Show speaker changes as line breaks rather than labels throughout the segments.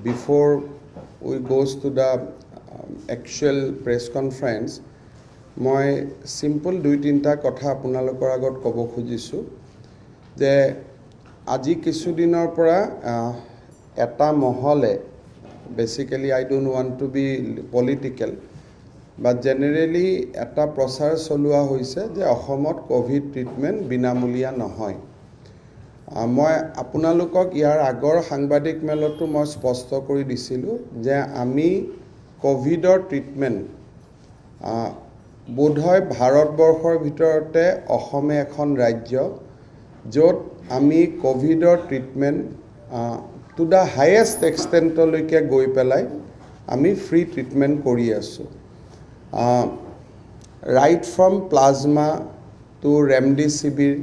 Before we goes to the actual press conference, মই simple দুই তিনিটা কথা আপোনালোকৰ আগত ক'ব খুজিছোঁ যে আজি কিছুদিনৰ পৰা এটা মহলে basically I don't want to be political but generally এটা প্ৰচাৰ চলোৱা হৈছে যে অসমত কোভিড ট্ৰিটমেন্ট বিনামূলীয়া নহয়। মই আপোনালোকক ইয়াৰ আগৰ সাংবাদিক মেলতো মই স্পষ্ট কৰি দিছিলোঁ যে আমি কোভিডৰ ট্ৰিটমেন্ট বোধহয় ভাৰতবৰ্ষৰ ভিতৰতে অসমে এখন ৰাজ্য য'ত আমি কোভিডৰ ট্ৰিটমেন্ট টু দা হাইয়েষ্ট এক্সটেণ্টলৈকে গৈ পেলাই আমি ফ্ৰী ট্ৰিটমেন্ট কৰি আছোঁ। Right from plasma to remdesivir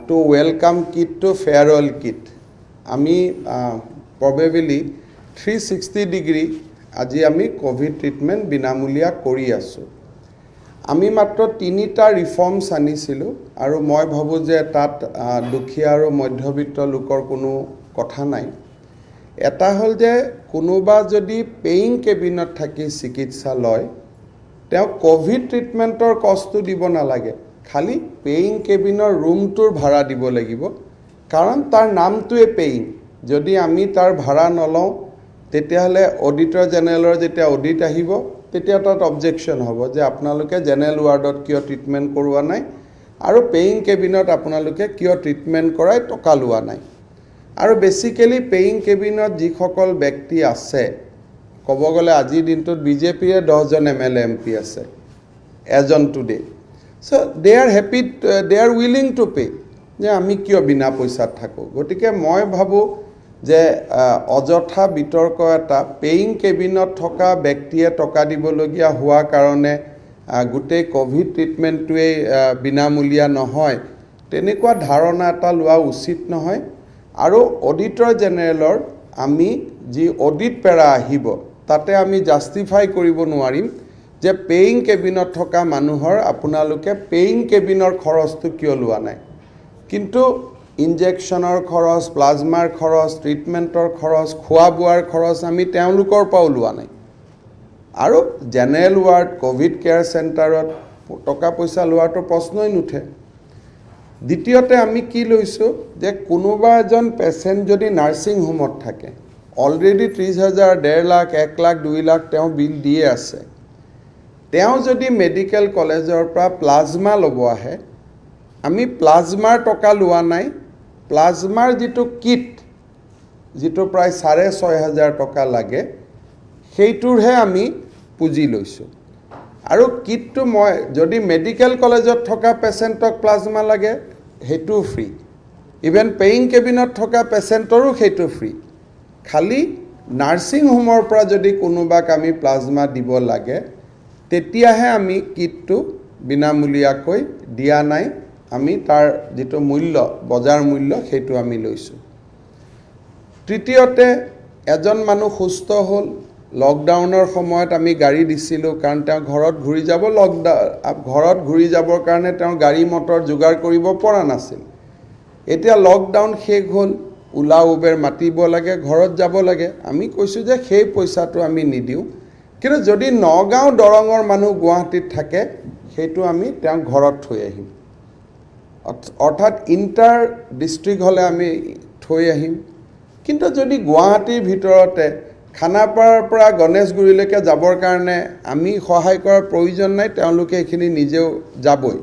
to welcome kit to farewell kit আমি probably 360 degree আজি আমি কোভিড ট্ৰিটমেন্ট বিনামূলীয়া কৰি আছো। আমি মাত্ৰ তিনিটা ৰিফৰ্মছ আনিছিলোঁ আৰু মই ভাবো যে তাত দুখীয়া আৰু মধ্যবিত্ত লোকৰ কোনো কথা নাই। এটা হ'ল যে কোনোবা যদি পেইং কেবিনত থাকি চিকিৎসা লয় তেওঁ কোভিড ট্ৰিটমেন্টৰ কষ্টটো দিব নালাগে, খালি পেইং কেবিনৰ ৰুমটোৰ ভাড়া দিব লাগিব, কাৰণ তাৰ নামটোৱে পেইং। যদি আমি তাৰ ভাড়া নলওঁ তেতিয়াহ'লে অডিটৰ জেনেৰেলৰ যেতিয়া অডিট আহিব তেতিয়া তাত অবজেকশ্যন হ'ব যে আপোনালোকে জেনেৰেল ৱাৰ্ডত কিয় ট্ৰিটমেন্ট কৰোৱা নাই আৰু পেইং কেবিনত আপোনালোকে কিয় ট্ৰিটমেন্ট কৰাই টকা লোৱা নাই। আৰু বেসিক্যালি পেইং কেবিনত যিসকল ব্যক্তি আছে, ক'ব গ'লে আজিৰ দিনটোত বিজেপিয়ে 10জন MLA MP আছে এজন today. So they are happy, they are willing to pay যে আমি কিয় বিনা পইচাত থাকো। গতিকে মই ভাবো যে অযথা বিতৰ্ক এটা পেইং কেবিনত থকা ব্যক্তিয়ে টকা দিবলগীয়া হোৱা কাৰণে গোটেই কোভিড ট্ৰিটমেন্টটোৱে বিনামূলীয়া নহয়, তেনেকুৱা ধাৰণা এটা লোৱা উচিত নহয়। আৰু অডিটৰ জেনেৰেলৰ আমি যি অডিট পেৰা আহিব তাতে আমি জাষ্টিফাই কৰিব নোৱাৰিম যে পেইং কেবিনত থকা মানুহৰ আপোনালোকে পেইং কেবিনৰ খৰচটো কিয় লোৱা নাই, কিন্তু ইনজেকশ্যনৰ খৰচ, প্লাজমাৰ খৰচ, ট্ৰিটমেন্টৰ খৰচ, খোৱা বোৱাৰ খৰচ আমি তেওঁলোকৰ পৰা লোৱা নাই। আৰু জেনেৰেল ৱাৰ্ড কোভিড কেয়াৰ চেণ্টাৰত টকা পইচা লোৱাটো প্ৰশ্নই নুঠে। দ্বিতীয়তে আমি কি লৈছোঁ যে কোনোবা এজন পেচেণ্ট যদি নাৰ্ছিং হোমত থাকে, অলৰেডি 30,000, 1.5 লাখ, 1 লাখ, 2 লাখ তেওঁ বিল দিয়ে আছে, তেওঁ যদি মেডিকেল কলেজৰ পৰা প্লাজমা ল'ব আহে, আমি প্লাজমাৰ টকা লোৱা নাই, প্লাজমাৰ যিটো কিট যিটো প্ৰায় 6,500 টকা লাগে সেইটোৰহে আমি পুঁজি লৈছোঁ। আৰু কিটটো মই যদি মেডিকেল কলেজত থকা পেচেণ্টক প্লাজমা লাগে সেইটো ফ্ৰী, ইভেন পেইং কেবিনত থকা পেচেণ্টৰো সেইটো ফ্ৰী। খালি নাৰ্ছিং হোমৰ পৰা যদি কোনোবাক আমি প্লাজমা দিব লাগে তেতিয়াহে আমি কিটটো বিনামূলীয়াকৈ দিয়া নাই, আমি তাৰ যিটো মূল্য বজাৰ মূল্য সেইটো আমি লৈছোঁ। তৃতীয়তে এজন মানুহ সুস্থ হ'ল, লকডাউনৰ সময়ত আমি গাড়ী দিছিলোঁ কাৰণ তেওঁ ঘৰত ঘূৰি যাব, ঘৰত ঘূৰি যাবৰ কাৰণে তেওঁ গাড়ী মটৰ যোগাৰ কৰিব পৰা নাছিল। এতিয়া লকডাউন শেষ হ'ল, ওলা উবেৰ মাতিব লাগে, ঘৰত যাব লাগে, আমি কৈছোঁ যে সেই পইচাটো আমি নিদিওঁ, কিন্তু যদি নগাঁও দৰঙৰ মানুহ গুৱাহাটীত থাকে সেইটো আমি তেওঁ ঘৰত থৈ আহিম, অৰ্থাৎ ইণ্টাৰ ডিষ্ট্ৰিক্ট হ'লে আমি থৈ আহিম। কিন্তু যদি গুৱাহাটীৰ ভিতৰতে খানাপাৰাৰ পৰা গণেশগুৰিলৈকে যাবৰ কাৰণে আমি সহায় কৰাৰ প্ৰয়োজন নাই, তেওঁলোকে এইখিনি নিজেও যাবই।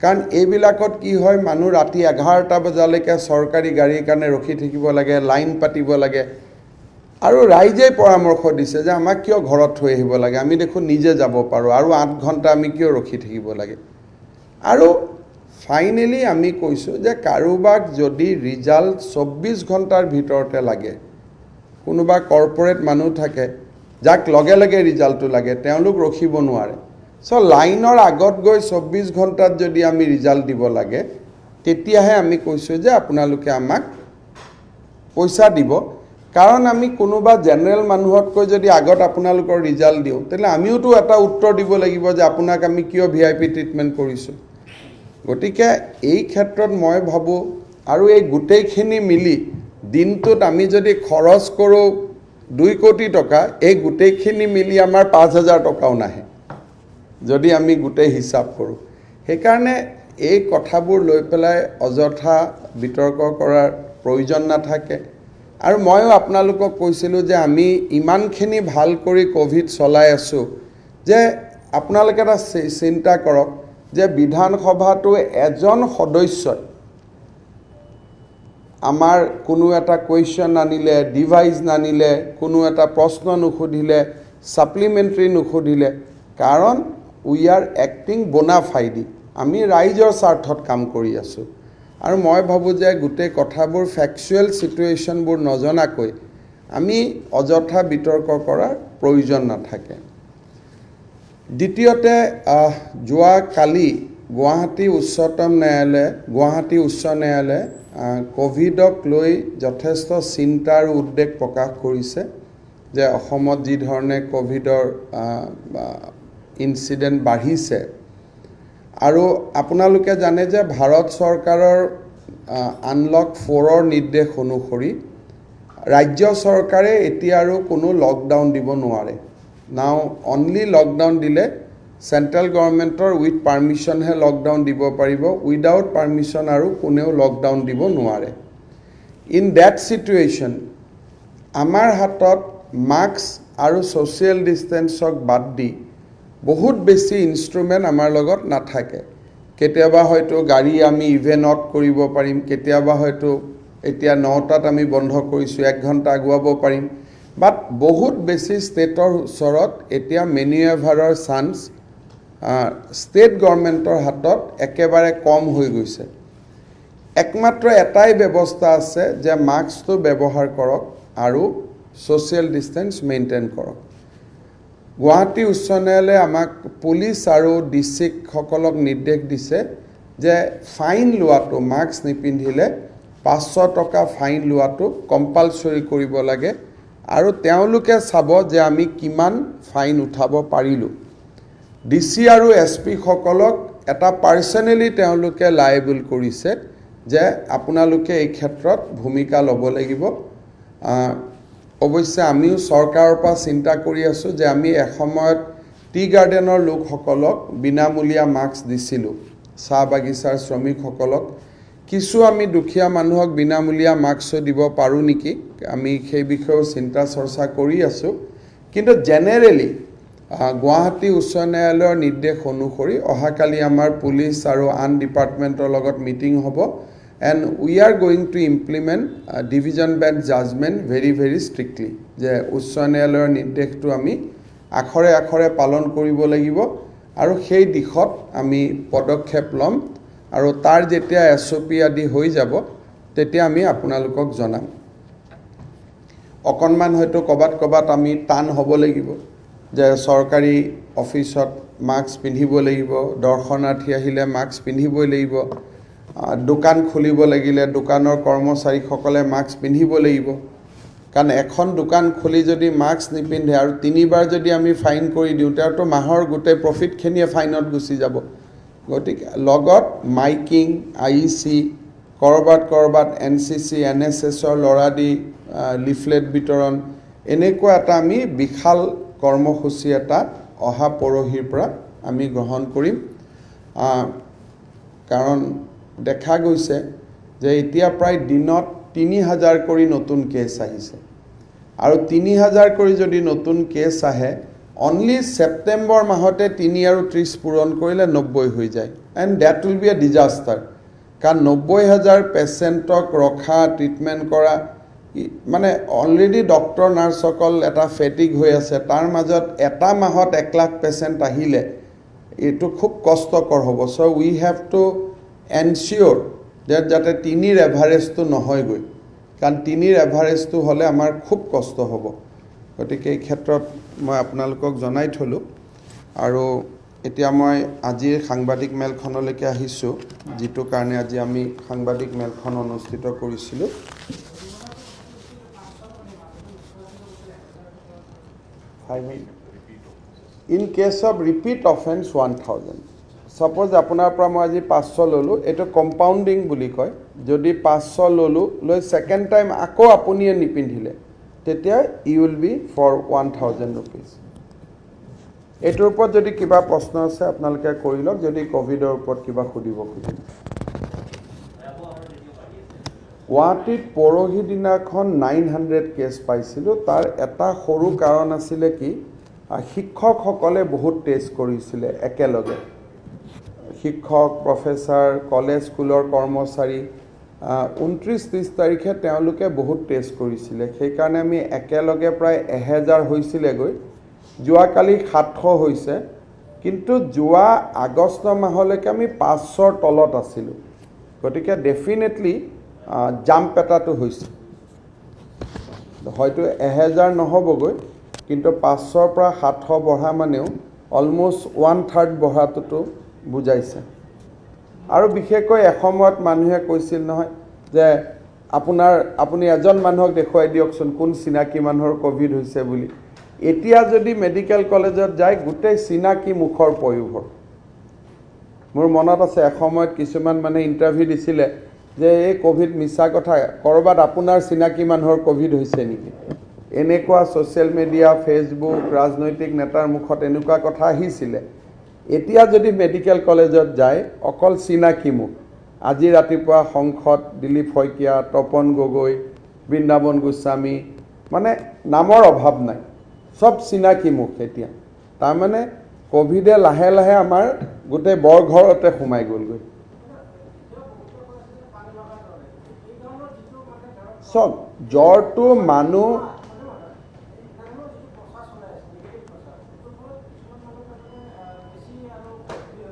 কাৰণ এইবিলাকত কি হয়, মানুহ ৰাতি 11টা বজালৈকে চৰকাৰী গাড়ীৰ কাৰণে ৰখি থাকিব লাগে, লাইন পাতিব লাগে। আৰু ৰাইজে পৰামৰ্শ দিছে যে আমাক কিয় ঘৰত থৈ আহিব লাগে, আমি দেখোন নিজে যাব পাৰোঁ, আৰু 8 ঘণ্টা আমি কিয় ৰখি থাকিব লাগে। আৰু ফাইনেলি আমি কৈছোঁ যে কাৰোবাক যদি ৰিজাল্ট 24 ঘণ্টাৰ ভিতৰতে লাগে, কোনোবা কৰ্পৰেট মানুহ থাকে যাক লগে লগে ৰিজাল্টটো লাগে, তেওঁলোক ৰখিব নোৱাৰে। লাইনৰ আগত গৈ 24 ঘণ্টাত যদি আমি ৰিজাল্ট দিব লাগে তেতিয়াহে আমি কৈছোঁ যে আপোনালোকে আমাক পইচা দিব। কাৰণ আমি কোনোবা জেনেৰেল মানুহতকৈ যদি আগত আপোনালোকৰ ৰিজাল্ট দিওঁ তেতিয়াহ'লে আমিওতো এটা উত্তৰ দিব লাগিব যে আপোনাক আমি কিয় VIP ট্ৰিটমেন্ট কৰিছোঁ। গতিকে এই ক্ষেত্ৰত মই ভাবোঁ আৰু এই গোটেইখিনি মিলি দিনটোত আমি যদি খৰচ কৰোঁ 2 কোটি টকা, এই গোটেইখিনি মিলি আমাৰ 5,000 টকাও নাহে যদি আমি গোটেই হিচাপ কৰোঁ। সেইকাৰণে এই কথাবোৰ লৈ পেলাই অযথা বিতৰ্ক কৰাৰ প্ৰয়োজন নাথাকে। আৰু ময়ো আপোনালোকক কৈছিলোঁ যে আমি ইমানখিনি ভাল কৰি কোভিড চলাই আছোঁ যে আপোনালোকে এটা চিন্তা কৰক যে বিধানসভাটো এজন সদস্যই আমাৰ কোনো এটা কুৱেশ্যন আনিলে, ডিভাইচ নানিলে, কোনো এটা প্ৰশ্ন নুসুধিলে, ছাপ্লিমেণ্টাৰী নুসুধিলে, কাৰণ উই আৰ এক্টিং বোনাফাইডি, আমি ৰাইজৰ স্বাৰ্থত কাম কৰি আছোঁ। আৰু মই ভাবোঁ যে গোটেই কথাবোৰ ফেকচুৱেল চিটুৱেশ্যনবোৰ নজনাকৈ আমি অযথা বিতৰ্ক কৰাৰ প্ৰয়োজন নাথাকে। দ্বিতীয়তে যোৱাকালি গুৱাহাটী উচ্চ ন্যায়ালয়ে কোভিডক লৈ যথেষ্ট চিন্তা আৰু উদ্বেগ প্ৰকাশ কৰিছে যে অসমত যি ধৰণে কোভিডৰ ইনচিডেণ্ট বাঢ়িছে। আৰু আপোনালোকে জানে যে ভাৰত চৰকাৰৰ আনলক 4ৰ নিৰ্দেশ অনুসৰি ৰাজ্য চৰকাৰে এতিয়া আৰু কোনো লকডাউন দিব নোৱাৰে। নাও অনলি লকডাউন দিলে চেণ্ট্ৰেল গভৰ্ণমেণ্টৰ উইথ পাৰ্মিশ্যনহে লকডাউন দিব পাৰিব, উইদাউট পাৰ্মিশ্যন আৰু কোনেও লকডাউন দিব নোৱাৰে। ইন ডেট চিটুৱেশ্যন আমাৰ হাতত মাস্ক আৰু ছ'চিয়েল ডিষ্টেঞ্চক বাদ দি বহুত বেছি ইনষ্ট্ৰুমেণ্ট আমাৰ লগত নাথাকে। কেতিয়াবা হয়তো গাড়ী আমি ইভেণ্ট কৰিব পাৰিম, কেতিয়াবা হয়তো এতিয়া 9টাত আমি বন্ধ কৰিছোঁ, 1 ঘণ্টা আগুৱাব পাৰিম, বাট বহুত বেছি ষ্টেটৰ ওচৰত এতিয়া মেনিউভাৰৰ চান্স ষ্টেট গভৰ্ণমেণ্টৰ হাতত একেবাৰে কম হৈ গৈছে। একমাত্ৰ এটাই ব্যৱস্থা আছে যে মাস্কটো ব্যৱহাৰ কৰক আৰু ছ'চিয়েল ডিষ্টেঞ্চ মেইনটেইন কৰক। গুৱাহাটী উচ্চ ন্যায়ালয়ে আমাক পুলিচ আৰু ডিষ্ট্ৰিক্টসকলক নিৰ্দেশ দিছে যে ফাইন লোৱাটো, মাস্ক নিপিন্ধিলে 500 টকা ফাইন লোৱাটো কম্পালচৰি কৰিব লাগে আৰু তেওঁলোকে চাব যে আমি কিমান ফাইন উঠাব পাৰিলোঁ। DC আৰু SP সকলক এটা পাৰ্চনেলি তেওঁলোকে লায়েবল কৰিছে যে আপোনালোকে এই ক্ষেত্ৰত ভূমিকা ল'ব লাগিব। অৱশ্যে আমিও চৰকাৰৰ পৰা চিন্তা কৰি আছোঁ যে আমি এসময়ত টি গাৰ্ডেনৰ লোকসকলক বিনামূলীয়া মাস্ক দিছিলোঁ, চাহ বাগিচাৰ শ্ৰমিকসকলক। কিছু আমি দুখীয়া মানুহক বিনামূলীয়া মাস্কো দিব পাৰোঁ নেকি, আমি সেই বিষয়েও চিন্তা চৰ্চা কৰি আছোঁ। কিন্তু জেনেৰেলি গুৱাহাটী উচ্চ ন্যায়ালয়ৰ নিৰ্দেশ অনুসৰি অহাকালি আমাৰ পুলিচ আৰু আন ডিপাৰ্টমেণ্টৰ লগত মিটিং হ'ব and we are going to implement division bench judgement very strictly, যে উচ্চ ন্যায়ালয়ৰ নিৰ্দেশটো আমি আখৰে আখৰে পালন কৰিব লাগিব আৰু সেই দিশত আমি পদক্ষেপ ল'ম আৰু তাৰ যেতিয়া SOP আদি হৈ যাব তেতিয়া আমি আপোনালোকক জনাম। অকণমান হয়তো ক'বাত আমি টান হ'ব লাগিব যে চৰকাৰী অফিচত মাস্ক পিন্ধিব লাগিব, দৰ্শনাৰ্থী আহিলে মাস্ক পিন্ধিবই লাগিব, দোকান খুলিব লাগিলে দোকানৰ কৰ্মচাৰীসকলে মাস্ক পিন্ধিব লাগিব। কাৰণ এখন দোকান খুলি যদি মাস্ক নিপিন্ধে আৰু 3বাৰ যদি আমি ফাইন কৰি দিওঁ তেতিয়াতো মাহৰ গোটেই প্ৰফিটখিনিয়ে ফাইনত গুচি যাব। গতিকে লগত মাইকিং, IEC, ক'ৰবাত NCC, NSSৰ ল'ৰা দি লিফলেট বিতৰণ, এনেকুৱা এটা আমি বিশাল কৰ্মসূচী এটা অহা পৰহিৰ পৰা আমি গ্ৰহণ কৰিম। কাৰণ দেখা গৈছে যে এতিয়া প্ৰায় দিনত 3000 কৰি নতুন কেছ আহিছে আৰু 3000 কৰি যদি নতুন কেছ আহে, অনলি ছেপ্টেম্বৰ মাহতে 3 আৰু 30 পূৰণ কৰিলে 90 হৈ যায়। And that will be a disaster. কাৰণ 90,000 পেচেণ্টক ৰখা, ট্ৰিটমেণ্ট কৰা, মানে অলৰেডি ডক্টৰ নাৰ্ছসকল এটা ফেটিক হৈ আছে, তাৰ মাজত এটা মাহত 1 লাখ পেচেণ্ট আহিলে এইটো খুব কষ্টকৰ হ'ব। চ' উই হেভ টু এনচিয়'ৰ যাতে 3ৰ এভাৰেজটো নহয়গৈ, কাৰণ 3ৰ এভাৰেজটো হ'লে আমাৰ খুব কষ্ট হ'ব। গতিকে এই ক্ষেত্ৰত মই আপোনালোকক জনাই থলোঁ। আৰু এতিয়া মই আজিৰ সাংবাদিক মেলখনলৈকে আহিছোঁ, যিটো কাৰণে আজি আমি সাংবাদিক মেলখন অনুষ্ঠিত কৰিছিলোঁ। In case of repeat offence 1000, ছাপ'জ আপোনাৰ পৰা মই আজি 500 ল'লোঁ, এইটো কম্পাউণ্ডিং বুলি কয়। যদি 500 ল'লোঁ লৈ ছেকেণ্ড টাইম আকৌ আপুনিয়ে নিপিন্ধিলে তেতিয়া you will be for 1000 rupees এইটোৰ ওপৰত যদি কিবা প্ৰশ্ন আছে আপোনালোকে কৰি লওক যদি কোভিডৰ ওপৰত কিবা সুধিব খোজে গুৱাহাটীত পৰহি দিনাখন 900 কেছ পাইছিলোঁ তাৰ এটা সৰু কাৰণ আছিলে কি শিক্ষকসকলে বহুত টেষ্ট কৰিছিলে একেলগে শিক্ষক প্ৰফেসৰ কলেজ স্কুলৰ কৰ্মচাৰী 29-30 তাৰিখে তেওঁলোকে বহুত টেষ্ট কৰিছিলে সেইকাৰণে আমি একেলগে প্ৰায় 1000 হৈছিলেগৈ যোৱাকালি 700 হৈছে কিন্তু যোৱা আগষ্ট মাহলৈকে আমি 500ৰ তলত আছিলোঁ গতিকে ডেফিনেটলি জাম্প এটাটো হৈছে হয়তো 1000 নহ'বগৈ কিন্তু 500ৰ পৰা 700 বঢ়া মানেও অলমোষ্ট 1/3 বঢ়াটোতো বুজাইছে আৰু বিশেষকৈ এসময়ত মানুহে কৈছিল নহয় যে আপুনি এজন মানুহক দেখুৱাই দিয়কচোন কোন চিনাকি মানুহৰ কোভিড হৈছে বুলি এতিয়া যদি মেডিকেল কলেজত যায় গোটেই চিনাকি মুখৰ পয়োভৰ মোৰ মনত আছে এসময়ত কিছুমান মানে ইন্টাৰভিউ দিছিলে যে এই কোভিড মিছা কথা কৰবাত আপোনাৰ চিনাকি মানুহৰ কোভিড হৈছে নেকি এনেকুৱা সোশ্যাল মিডিয়া ফেসবুক ৰাজনৈতিক নেতাৰ মুখত এনেকুৱা কথা আহিছিলে এতিয়া যদি মেডিকেল কলেজত যায় অকল চিনাকি মুখ আজি ৰাতিপুৱা সংসদ দিলীপ শইকীয়া তপন গগৈ বৃন্দাবন গোস্বামী মানে নামৰ অভাৱ নাই সব চিনাকি মুখ এতিয়া তাৰ মানে কোভিডে লাহে লাহে আমাৰ গোটেই বৰঘৰতে সোমাই গ'লগৈ সব জ্বৰটো মানুহ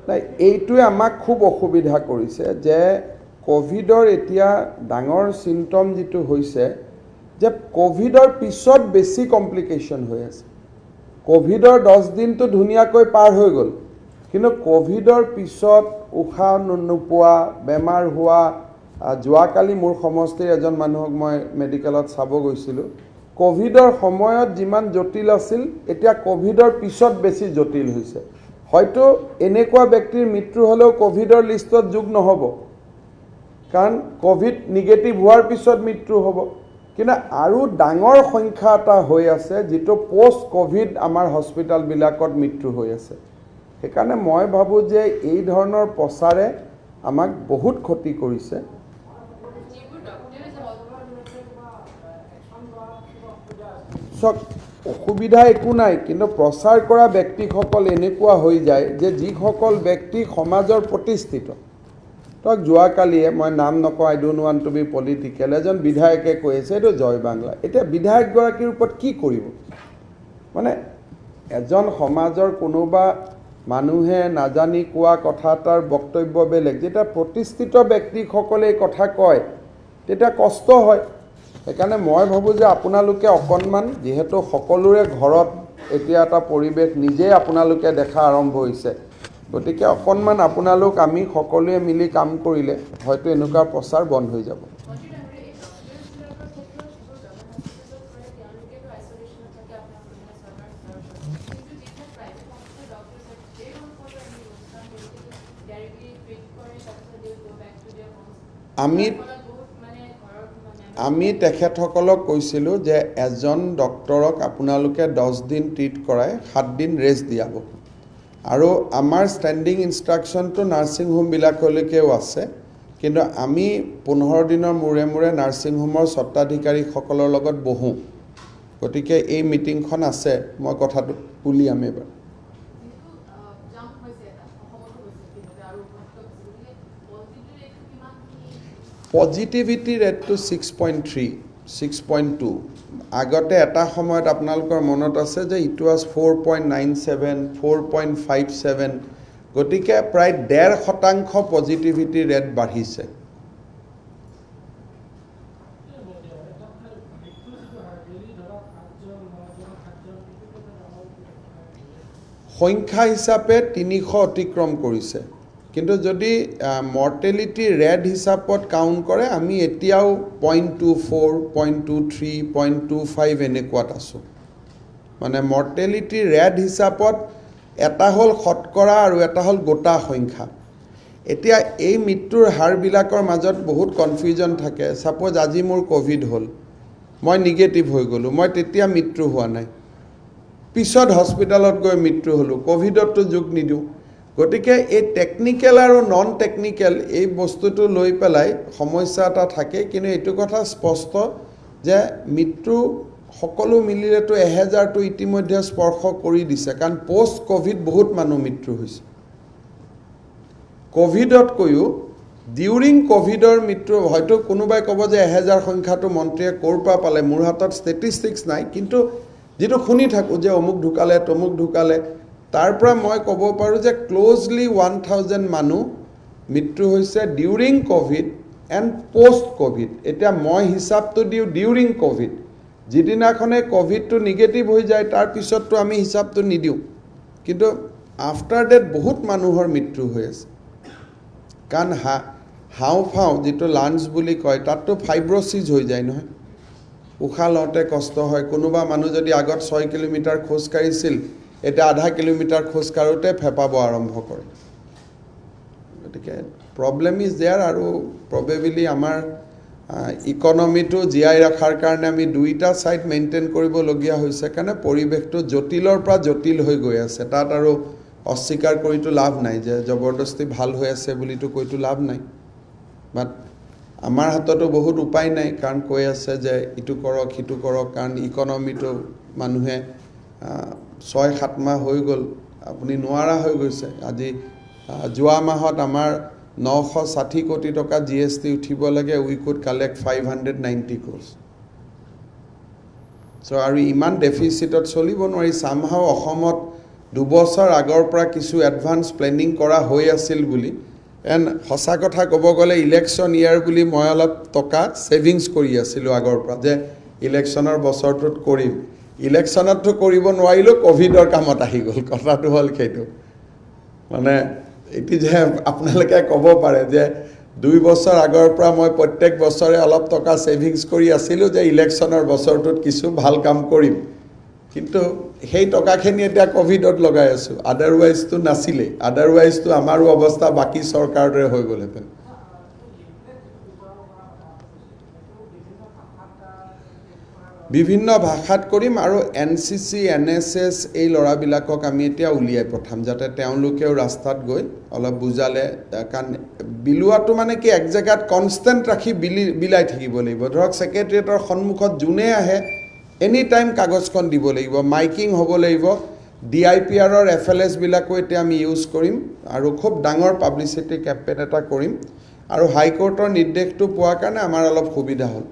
নাই এইটোৱে আমাক খুব অসুবিধা কৰিছে যে কোভিডৰ এতিয়া ডাঙৰ সিম্পটম যেটো হৈছে যে কোভিডৰ পিছত বেছি কমপ্লিকেশন হৈ আছে কোভিডৰ 10 দিনটো ধুনিয়াকৈ পাৰ হৈ গ'ল কিন্তু কোভিডৰ পিছত উশাহ নোপোৱা বেমাৰ হোৱা যোৱাকালি মোৰ সমষ্টিৰ এজন মানুহক মই মেডিকেলত চাব গৈছিলোঁ কোভিডৰ সময়ত যিমান জটিল আছিল এতিয়া কোভিডৰ পিছত বেছি জটিল হৈছে হয়তো এনেকুৱা ব্যক্তিৰ মৃত্যু হলেও কোভিডৰ লিষ্টত যোগ নহব কাৰণ কোভিড নিগেটিভ হোৱাৰ পিছত মৃত্যু হ'ব কিন্তু আৰু ডাঙৰ সংখ্যা এটা হৈ আছে যেটো পোষ্ট কোভিড আমাৰ হস্পিটাল বিলাকত মৃত্যু হৈ আছে সেইকাৰণে মই ভাবো যে এই ধৰণৰ প্ৰচাৰে আমাক বহুত ক্ষতি কৰিছে সব অসুবিধা একো নাই কিন্তু প্ৰচাৰ কৰা ব্যক্তিসকল এনেকুৱা হৈ যায় যে যিসকল ব্যক্তি সমাজৰ প্ৰতিষ্ঠিত তক যোৱাকালিয়ে মই নাম নকওঁ I don't want to be political এজন বিধায়কে কৈছে এটো জয় বাংলা এতিয়া বিধায়ক গৰাকীৰ ওপৰত কি কৰিব মানে এজন সমাজৰ কোনোবা মানুহে নাজানি কোৱা কথা তাৰ বক্তব্য বেলেগ যেটা প্ৰতিষ্ঠিত ব্যক্তিসকলে কথা কয় তেতিয়া কষ্ট হয় সেইকাৰণে মই ভাবো যে আপোনালোকে অকনমান যেহেতু সকলোৰে ঘৰত এতিয়া এটা পৰিবেশ নিজে আপোনালোকে দেখা আৰম্ভ হৈছে গতিকে অকনমান আপোনালোক আমি সকলোৱে মিলি কাম কৰিলে হয়তো এনেকুৱা প্ৰচাৰ বন্ধ হৈ যাব আমি তেখেতসকলক কৈছিলোঁ যে এজন ডক্টৰক আপোনালোকে 10 দিন ট্ৰিট কৰাই 7 দিন ৰেষ্ট দিয়াব আৰু আমাৰ ষ্টেণ্ডিং ইনষ্ট্ৰাকচনটো নাৰ্ছিং হোম বিলাকলৈকেও আছে কিন্তু আমি 15 দিনৰ মূৰে মূৰে নাৰ্ছিং হোমৰ স্বত্বাধিকাৰীসকলৰ লগত বহো গতিকে এই মিটিংখন আছে মই কথাটো উলিয়াম এবাৰ পজিটিভিটি ৰেটটো 6.3 6.2 আগতে এটা সময়ত আপোনালোকৰ মনত আছে যে ইট ওয়াজ 4.97 4.57 গতিকে প্ৰায় 1.5% পজিটিভিটি ৰেট বাঢ়িছে সংখ্যা হিচাপে 300 অতিক্ৰম কৰিছে কিন্তু যদি মৰ্টেলিটি ৰেট হিচাপত কাউন্ট কৰে আমি এতিয়াও 0.24 0.23 0.25 এনেকুৱাত আছো মানে মৰ্টেলিটি ৰেট হিচাপত এটা হল শতকৰা আৰু এটা হল গোটা সংখ্যা এতিয়া এই মৃত্যুৰ হাৰবিলাকৰ মাজত বহুত কনফিউজন থাকে সাপোজ আজি মোৰ কোভিড হ'ল মই নিগেটিভ হৈ গ'লো মই তেতিয়া মৃত্যু হোৱা নাই পিছত হস্পিটালত গৈ মৃত্যু হলো কোভিডতো যোগ নিদিওঁ গতিকে এই টেকনিক্যাল আৰু নন টেকনিক্যাল এই বস্তুটো লৈ পেলাই সমস্যা এটা থাকে কিন্তু এইটো কথা স্পষ্ট যে মৃত্যু সকলো মিলিলেতো 1000টো ইতিমধ্যে স্পৰ্শ কৰি দিছে কাৰণ পোষ্ট কোভিড বহুত মানুহ মৃত্যু হৈছে কোভিডত কৈও ডিউৰিং কোভিডৰ মৃত্যু হয়তো কোনোবাই ক'ব যে 1000 সংখ্যাটো মন্ত্ৰীয়ে ক'ৰ পৰা পালে মোৰ হাতত ষ্টেটিষ্টিক্স নাই কিন্তু যেটো শুনি থাকো যে অমুক ঢুকালে তমুক ঢুকালে তাৰ পৰা মই ক'ব পাৰো যে ক্লোজলি 1000 মানুহ মৃত্যু হৈছে during Covid and post Covid এতিয়া মই হিচাপটো দিও ডিউৰিং কোভিড যিদিনাখনে কোভিডটো নিগেটিভ হৈ যায় তাৰ পিছতটো আমি হিচাপটো নিদিও কিন্তু আফটাৰ ডেট বহুত মানুহৰ মৃত্যু হৈ আছে কাৰণ হাওঁফাওঁ যেটো লাঞ্চ বুলি কয় তাততো ফাইব্ৰছিছ হৈ যায় নহয় উশাহ লওঁতে কষ্ট হয় কোনোবা মানুহ যদি আগত 6 কিলোমিটাৰ খোজ কাঢ়িছিল এটা আধা কিলোমিটাৰ খোজ কাঢ়োতে ফেপাব আৰম্ভ কৰে গতিকে প্ৰবলেম ইজ দেয়াৰ আৰু প্ৰবেবলি আমাৰ ইকনমিটো জিয়াই ৰাখাৰ কাৰণে আমি দুইটা সাইড মেইনটেইন কৰিবলগীয়া হৈছে কাৰণে পৰিৱেশটো জটিলৰ পৰা জটিল হৈ গৈ আছে তাত আৰু অস্বীকাৰ কৰিতো লাভ নাই যে জবৰদস্তি ভাল হৈ আছে বুলিতো কৈতো লাভ নাই বাট আমাৰ হাততো বহুত উপায় নাই কাৰণ কৈ আছে যে ইটো কৰক হিটো কৰক কাৰণ ইকনমিটো মানুহে 6-7 মাহ হৈ গ'ল আপুনি নোৱাৰা হৈ গৈছে আজি যোৱা মাহত আমাৰ 960 কোটি টকা জিএসটি উঠিব লাগে উই কুড কালেক্ট 590 crores সো আৰু ইমান ডেফিচিটত চলিব নোৱাৰি সামহাও অসমত 2 বছৰ আগৰ পৰা কিছু এডভান্স প্লেনিং কৰা হৈ আছিল বুলি এণ্ড সঁচা কথা ক'ব গ'লে ইলেকশ্যন ইয়াৰ বুলি মই অলপ টকা সেভিংস কৰি আছিলোঁ আগৰ পৰা যে ইলেকশ্যনৰ বছৰটোত কৰিম ইলেকশ্যনতটো কৰিব নোৱাৰিলো কোভিডৰ কামত আহি গ'ল কথাটো হ'ল সেইটো মানে এটি যে আপোনালোকে ক'ব পাৰে যে 2 বছৰ আগৰ পৰা মই প্ৰত্যেক বছৰে অলপ টকা সেভিংস কৰি আছিলোঁ যে ইলেকশ্যনৰ বছৰটোত কিছু ভাল কাম কৰিম কিন্তু সেই টকাখিনি এতিয়া কোভিডত লগাই আছো আদাৰৱাইজ তো নাছিলে আদাৰৱাইজ তো আমাৰো অৱস্থা বাকি চৰকাৰৰ দৰে হৈ গ'লহেঁতেন বিভিন্ন ভাষাত কৰিম আৰু এনসিসি এনএসএস এই লৰাবিলাকক আমি এতিয়া উলিয়াই পঠাম যাতে তেওঁলোকেও ৰাস্তাত গৈ অলপ বুজালে কাৰণ বিলুৱাটো মানে কি এক জায়গাত কনস্ট্যান্ট ৰাখি বিলাই থাকিব লাগিব ধৰক সেক্ৰেটাৰিয়েটৰ সন্মুখত জুনে আহে এনি টাইম কাগজখন দিব লাগিব মাইকিং হ'ব লাগিব ডিআইপিআৰৰ এফএলএছ বিলাকো এতিয়া আমি ইউজ কৰিম আৰু খুব ডাঙৰ পাব্লিচিটি কেম্পেইন এটা কৰিম আৰু হাইকোৰ্টৰ নিৰ্দেশটো পোৱাৰ কাৰণে আমাৰ অলপ সুবিধা হ'ল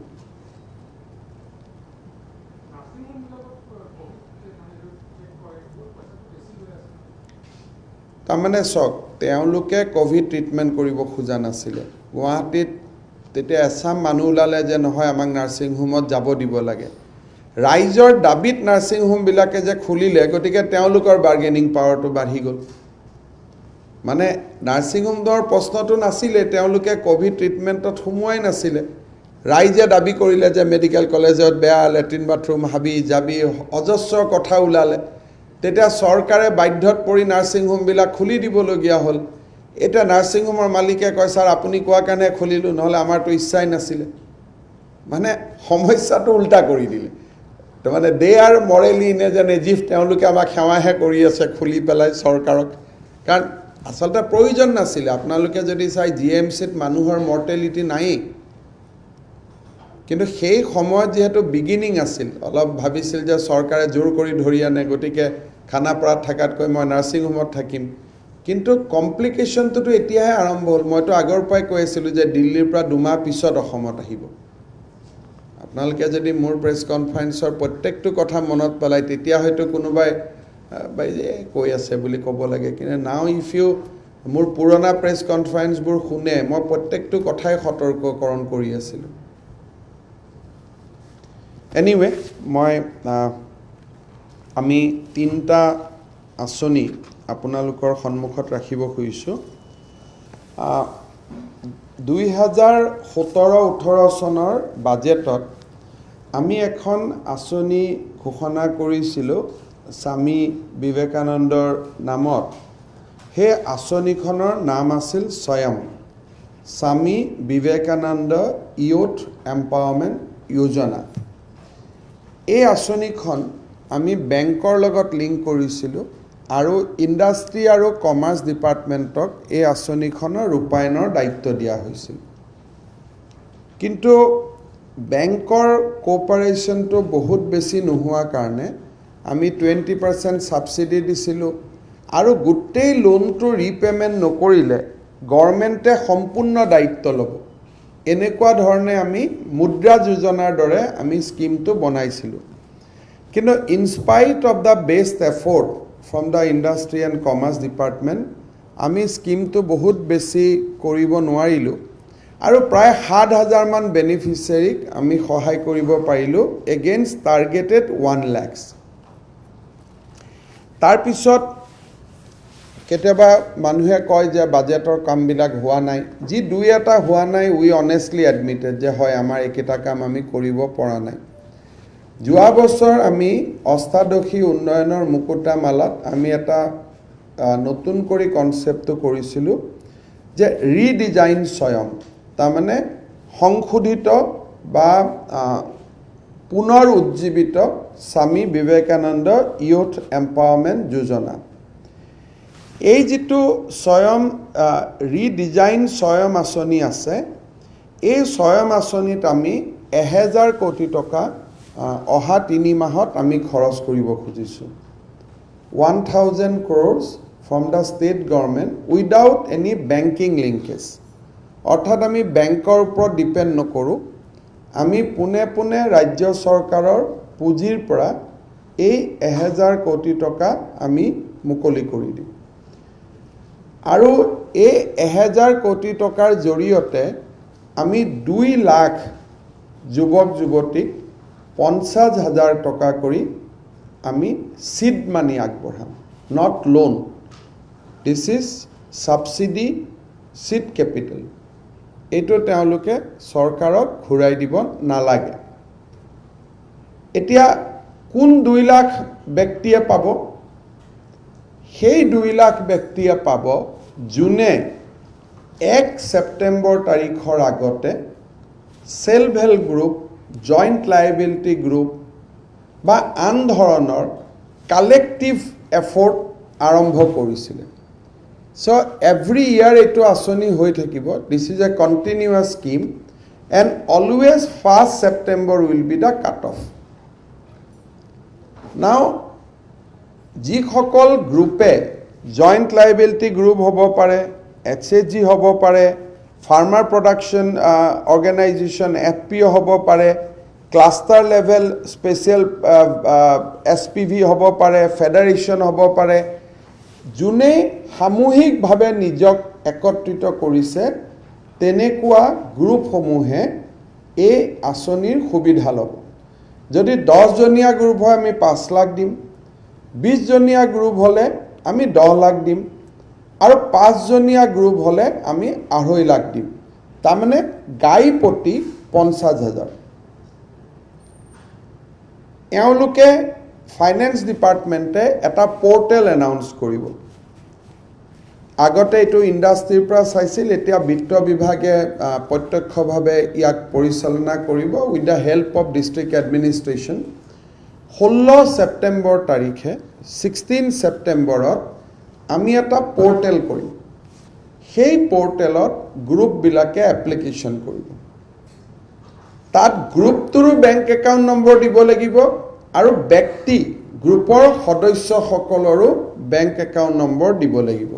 তাৰমানে চক তেওঁলোকে কোভিড ট্ৰিটমেন্ট কৰিব খোজা নাছিলে গুৱাহাটীত তেতিয়া এছাম মানুহ ওলালে যে নহয় আমাক নাৰ্ছিং হোমত যাব দিব লাগে ৰাইজৰ দাবিত নাৰ্ছিং হোম বিলাকে যে খুলিলে গতিকে তেওঁলোকৰ বাৰ্গেনিং পাৱাৰটো বাঢ়ি গ'ল মানে নাৰ্ছিং হোমৰ প্ৰশ্নটো নাছিলে তেওঁলোকে কোভিড ট্ৰিটমেন্টত সোমোৱাই নাছিলে ৰাইজে দাবী কৰিলে যে মেডিকেল কলেজত বেয়া লেট্ৰিন বাথৰুম হাবি যাবি অজস্ৰ কথা ওলালে তেতিয়া চৰকাৰে বাধ্যত পৰি নাৰ্ছিং হোম বিলাক খুলি দিবলগীয়া হ'ল এটা নাৰ্ছিং হোমৰ মালিকে কয় স্যাৰ আপুনি কোৱা কাৰণে খুলিলো নহলে আমাৰটো ইচ্ছাই নাছিলে মানে সমস্যাটো উল্টা কৰি দিলে তো মানে দে আৰ মৰেলি ইন এজ এন এজিফ তেওঁলোকে আমাক সেৱাহে কৰি আছে খুলি পেলাই চৰকাৰক কাৰণ আচলতে প্ৰয়োজন নাছিলে আপোনালোকে যদি চাই জিএমচিত মানুহৰ মৰ্টেলিটি নাই কিন্তু সেই সময়ত যেহেতু বিগিনিং আছিল অলপ ভাবিছিল যে চৰকাৰে জোৰ কৰি ধৰি আনে গতিকে খানাপাৰাত থাকাতকৈ মই নাৰ্ছিং হোমত থাকিম কিন্তু কমপ্লিকেশনটো এতিয়াহে আৰম্ভ হ'ল মইতো আগৰ পৰাই কৈ আছিলোঁ যে দিল্লীৰ পৰা 2 মাহ পিছত অসমত আহিব আপোনালোকে যদি মোৰ প্ৰেছ কনফাৰেন্সৰ প্ৰত্যেকটো কথা মনত পেলাই তেতিয়া হয়তো কোনোবাই কৈ আছে বুলি ক'ব লাগে কিন্তু নাও ইফ ইউ মোৰ পুৰণা প্ৰেছ কনফাৰেন্সবোৰ শুনে মই প্ৰত্যেকটো কথাই সতৰ্ককৰণ কৰি আছিলোঁ এনিৱে মই আমি 3টা আঁচনি আপোনালোকৰ সন্মুখত ৰাখিব খুজিছোঁ 2017-18 চনৰ বাজেটত আমি এখন আঁচনি ঘোষণা কৰিছিলোঁ স্বামী বিবেকানন্দৰ নামত সেই আঁচনিখনৰ নাম আছিল স্বয়ম স্বামী বিবেকানন্দ ইউথ এম্পাৱাৰমেণ্ট যোজনা। এই আঁচনিখন আমি বেংকৰ লগত লিংক কৰিছিলোঁ আৰু ইণ্ডাষ্ট্ৰি আৰু কমাৰ্চ ডিপাৰ্টমেণ্টক এই আঁচনিখনৰ ৰূপায়ণৰ দায়িত্ব দিয়া হৈছিল। কিন্তু বেংকৰ কোঅপাৰেশ্যনটো বহুত বেছি নোহোৱাৰ কাৰণে আমি 20% ছাবচিডি দিছিলোঁ আৰু গোটেই লোনটো ৰিপেমেণ্ট নকৰিলে গভৰ্ণমেণ্টে সম্পূৰ্ণ দায়িত্ব ল'ব। এনেকুৱা ধৰণে আমি মুদ্ৰা যোজনাৰ দৰে আমি স্কিমটো বনাইছিলোঁ। কিন্তু in spite of the best effort from the industry and commerce department আমি স্কিমটো বহুত বেছি কৰিব নোৱাৰিলোঁ আৰু প্ৰায় 7,000 মান বেনিফিচিয়াৰীক আমি সহায় কৰিব পাৰিলোঁ এগেইনষ্ট টাৰ্গেটেড 1 লাখ। তাৰপিছত কেতিয়াবা মানুহে কয় যে বাজেটৰ কামবিলাক হোৱা নাই। যি দুই এটা হোৱা নাই উই অনেষ্টলি এডমিটেড যে হয় আমাৰ এইকেইটা কাম আমি কৰিব পৰা নাই। যোৱা বছৰ আমি অষ্টাদশী উন্নয়নৰ মুকুতামালাত আমি এটা নতুন কৰি কনচেপ্টটো কৰিছিলোঁ যে ৰিডিজাইন স্বয়ম, তাৰমানে সংশোধিত বা পুনৰ উজ্জীৱিত স্বামী বিবেকানন্দ ইউথ এম্পাৱাৰমেণ্ট যোজনা। এই যিটো স্বয়ম ৰিডিজাইন স্বয়ম আঁচনি আছে, এই স্বয়ম আঁচনিত আমি 1,000 কোটি টকা অহা 3 মাহত আমি খৰচ কৰিব খুজিছোঁ। 1,000 crores from the state government without any banking linkage। অৰ্থাৎ আমি বেংকৰ ওপৰত ডিপেণ্ড নকৰোঁ। আমি পোনে পোনে ৰাজ্য চৰকাৰৰ পুঁজিৰ পৰা এই 1,000 কোটি টকা আমি মুকলি কৰি দিম আৰু এই 1,000 কোটি টকাৰ জৰিয়তে আমি 2 লাখ যুৱক যুৱতীক 50,000 টকা কৰি আমি সিড মানি আগবঢ়াম, not loan. This is subsidy seed capital. এইটো তেওঁলোকে চৰকাৰক ঘূৰাই দিব নালাগে। এতিয়া কোন 2 লাখ ব্যক্তিয়ে পাব? সেই 2 লাখ ব্যক্তিয়ে পাব যোনে 1 ছেপ্টেম্বৰ তাৰিখৰ আগতে self help group, joint liability group বা আন ধৰণৰ কালেক্টিভ এফৰ্ট আৰম্ভ কৰিছিলে। So every year এইটো আঁচনি হৈ থাকিব। This is a continuous scheme and always 1st September will be the cut-off. Now যিসকল গ্ৰুপে জইণ্ট লাইবিলিটি গ্ৰুপ হ'ব পাৰে, HSG হ'ব পাৰে, ফাৰ্মাৰ প্ৰডাকশ্যন অৰ্গেনাইজেশ্যন FPO হ'ব পাৰে, ক্লাষ্টাৰ লেভেল স্পেচিয়েল SPV হ'ব পাৰে, ফেডাৰেশ্যন হ'ব পাৰে, যোনে সামূহিকভাৱে নিজক একত্ৰিত কৰিছে তেনেকুৱা গ্ৰুপসমূহে এই আঁচনিৰ সুবিধা ল'ব। যদি 10জনীয়া গ্ৰুপ হয় আমি 5 লাখ দিম, 20জনীয়া গ্ৰুপ হ'লে আমি 10 লাখ দিম আৰু 5জনীয়া গ্ৰুপ হ'লে আমি 2.5 লাখ দিম। তাৰমানে গাই প্ৰতি 50,000। এওঁলোকে ফাইনেন্স ডিপাৰ্টমেণ্টে এটা পৰ্টেল এনাউন্স কৰিব। আগতে এইটো ইণ্ডাষ্ট্ৰিৰ পৰা চাইছিল, এতিয়া বিত্ত বিভাগে প্ৰত্যক্ষভাৱে ইয়াক পৰিচালনা কৰিব with the help of district administration. 16 September তাৰিখে 16 ছেপ্টেম্বৰত আমি এটা পৰ্টেল কৰিম। সেই পৰ্টেলত গ্ৰুপবিলাকে এপ্লিকেশ্যন কৰিব। তাত গ্ৰুপটোৰো বেংক একাউণ্ট নম্বৰ দিব লাগিব আৰু ব্যক্তি গ্ৰুপৰ সদস্যসকলৰো বেংক একাউণ্ট নম্বৰ দিব লাগিব।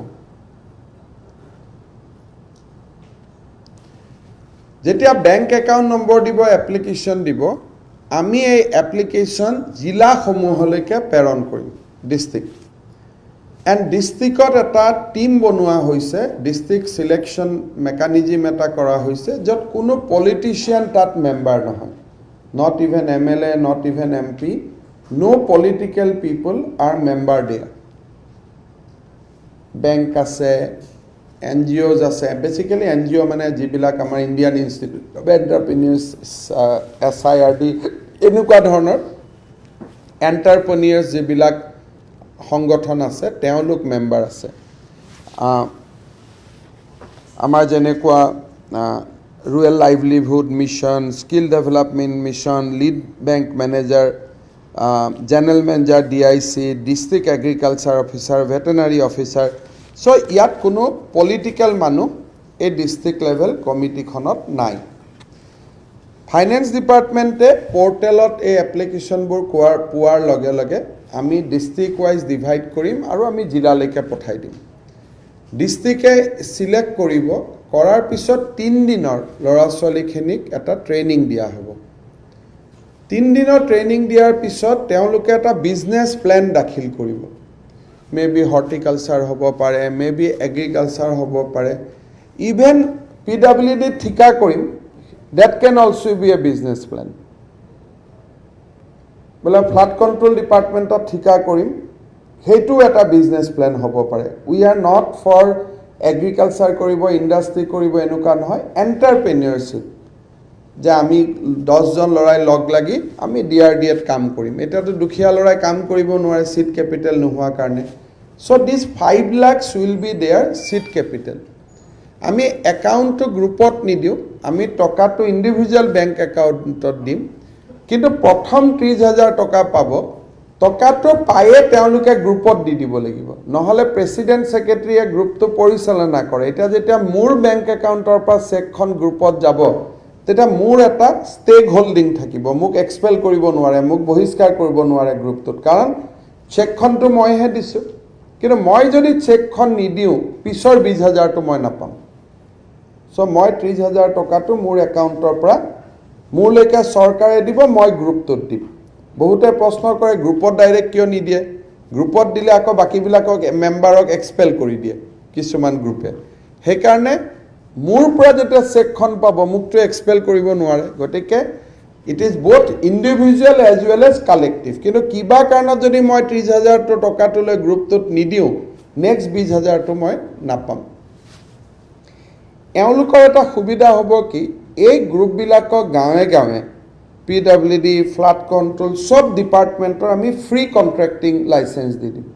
যেতিয়া বেংক একাউণ্ট নম্বৰ দিব, এপ্লিকেশ্যন দিব, আমি এই এপ্লিকেশ্যন জিলাসমূহলৈকে প্ৰেৰণ কৰিম, ডিষ্ট্ৰিক্ট। এণ্ড ডিষ্ট্ৰিক্টত এটা টিম বনোৱা হৈছে, ডিষ্ট্ৰিক্ট চিলেকশ্যন মেকানিজিম এটা কৰা হৈছে, য'ত কোনো পলিটিচিয়ান তাত মেম্বাৰ নহয়, not even MLA, not even MP, no political people are member there. Bank আছে, NGOs আছে, বেচিকেলি NGO মানে যিবিলাক আমাৰ ইণ্ডিয়ান ইনষ্টিটিউট অফ এণ্টাৰপ্ৰিনিউৰ্ছ, SIRD, এনেকুৱা ধৰণৰ এণ্টাৰপ্ৰিনিউৰ্ছ যিবিলাক সংগঠন আছে তেওঁলোক মেম্বাৰ আছে। আমাৰ যেনেকুৱা rural livelihood mission, skill development mission, lead bank manager, general manager DIC, district agriculture officer, veterinary officer. So ইয়াত কোনো political মানুহ এই district level committee খনত নাই. Finance department portalot এই application বোৰ পোৱাৰ লগে লগে আমি district wise divide কৰিম আৰু আমি জিলালৈকে পঠাই দিম. ডিষ্ট্ৰিক্টে সিলেক্ট কৰিব কৰাৰ পিছত 3 দিনৰ ল'ৰা ছোৱালীখিনিক এটা ট্ৰেইনিং দিয়া হ'ব. 3 দিনৰ ট্ৰেইনিং দিয়াৰ পিছত তেওঁলোকে এটা বিজনেছ প্লেন দাখিল কৰিব. মেবি হৰ্টিকালচাৰ হ'ব পাৰে, মেবি এগ্ৰিকালচাৰ হ'ব পাৰে, ইভেন PWD ঠিকা কৰিম, that can also be a business plan. বোলে ফ্লাড কন্ট্ৰোল ডিপাৰ্টমেণ্টত ঠিকা কৰিম, সেইটো এটা বিজনেছ প্লেন হ'ব পাৰে. We are not for agriculture কৰিব, ইণ্ডাষ্ট্ৰি কৰিব, এনেকুৱা নহয়. এণ্টাৰপ্ৰেনিয়ৰশ্বিপ, যে আমি 10জন ল'ৰাই লগ লাগি আমি DRDAত কাম কৰিম. এতিয়াতো দুখীয়া ল'ৰাই কাম কৰিব নোৱাৰে চিট কেপিটেল নোহোৱাৰ কাৰণে. So' this 5 lakhs will be there seed capital. আমি একাউণ্টটো গ্ৰুপত নিদিওঁ, আমি টকাটো ইণ্ডিভিজুৱেল বেংক একাউণ্টত দিম. কিন্তু প্ৰথম 30,000 টকা পাব, টকাটো পায়ে তেওঁলোকে গ্ৰুপত দি দিব লাগিব, নহ'লে প্ৰেচিডেণ্ট ছেক্ৰেটাৰীয়ে গ্ৰুপটো পৰিচালনা কৰে. এতিয়া যেতিয়া মোৰ বেংক একাউণ্টৰ পৰা চেকখন গ্ৰুপত যাব, তেতিয়া মোৰ এটা ষ্টেক হোল্ডিং থাকিব. মোক এক্সপেল কৰিব নোৱাৰে, মোক বহিষ্কাৰ কৰিব নোৱাৰে গ্ৰুপটোত, কাৰণ চেকখনটো মইহে দিছোঁ. কিন্তু মই যদি চেকখন নিদিওঁ, পিছৰ 20,000টো মই নাপাম. চ' মই 30,000 টকাটো মোৰ একাউণ্টৰ পৰা মোৰলৈকে চৰকাৰে দিব, মই গ্ৰুপটোত দিম. বহুতে প্ৰশ্ন কৰে গ্ৰুপত ডাইৰেক্ট কিয় নিদিয়ে? গ্ৰুপত দিলে আকৌ বাকীবিলাকক মেম্বাৰক এক্সপেল কৰি দিয়ে কিছুমান গ্ৰুপে. সেইকাৰণে মোৰ পৰা যেতিয়া চেকখন পাব, মোকতো এক্সপেল কৰিব নোৱাৰে. গতিকে it is both individual as well as collective. কিন্তু কিবা কাৰণত যদি মই 30,000 টকাটোলৈ গ্ৰুপটোত নিদিওঁ, নেক্সট 20,000টো মই নাপাম. এওঁলোকৰ এটা সুবিধা হ'ব কি, এই গ্ৰুপবিলাকক গাঁৱে গাঁৱে PWD, ফ্লাড কণ্ট্ৰোল, সব ডিপাৰ্টমেণ্টৰ আমি ফ্ৰী কণ্ট্ৰেক্টিং লাইচেঞ্চ দি দিম.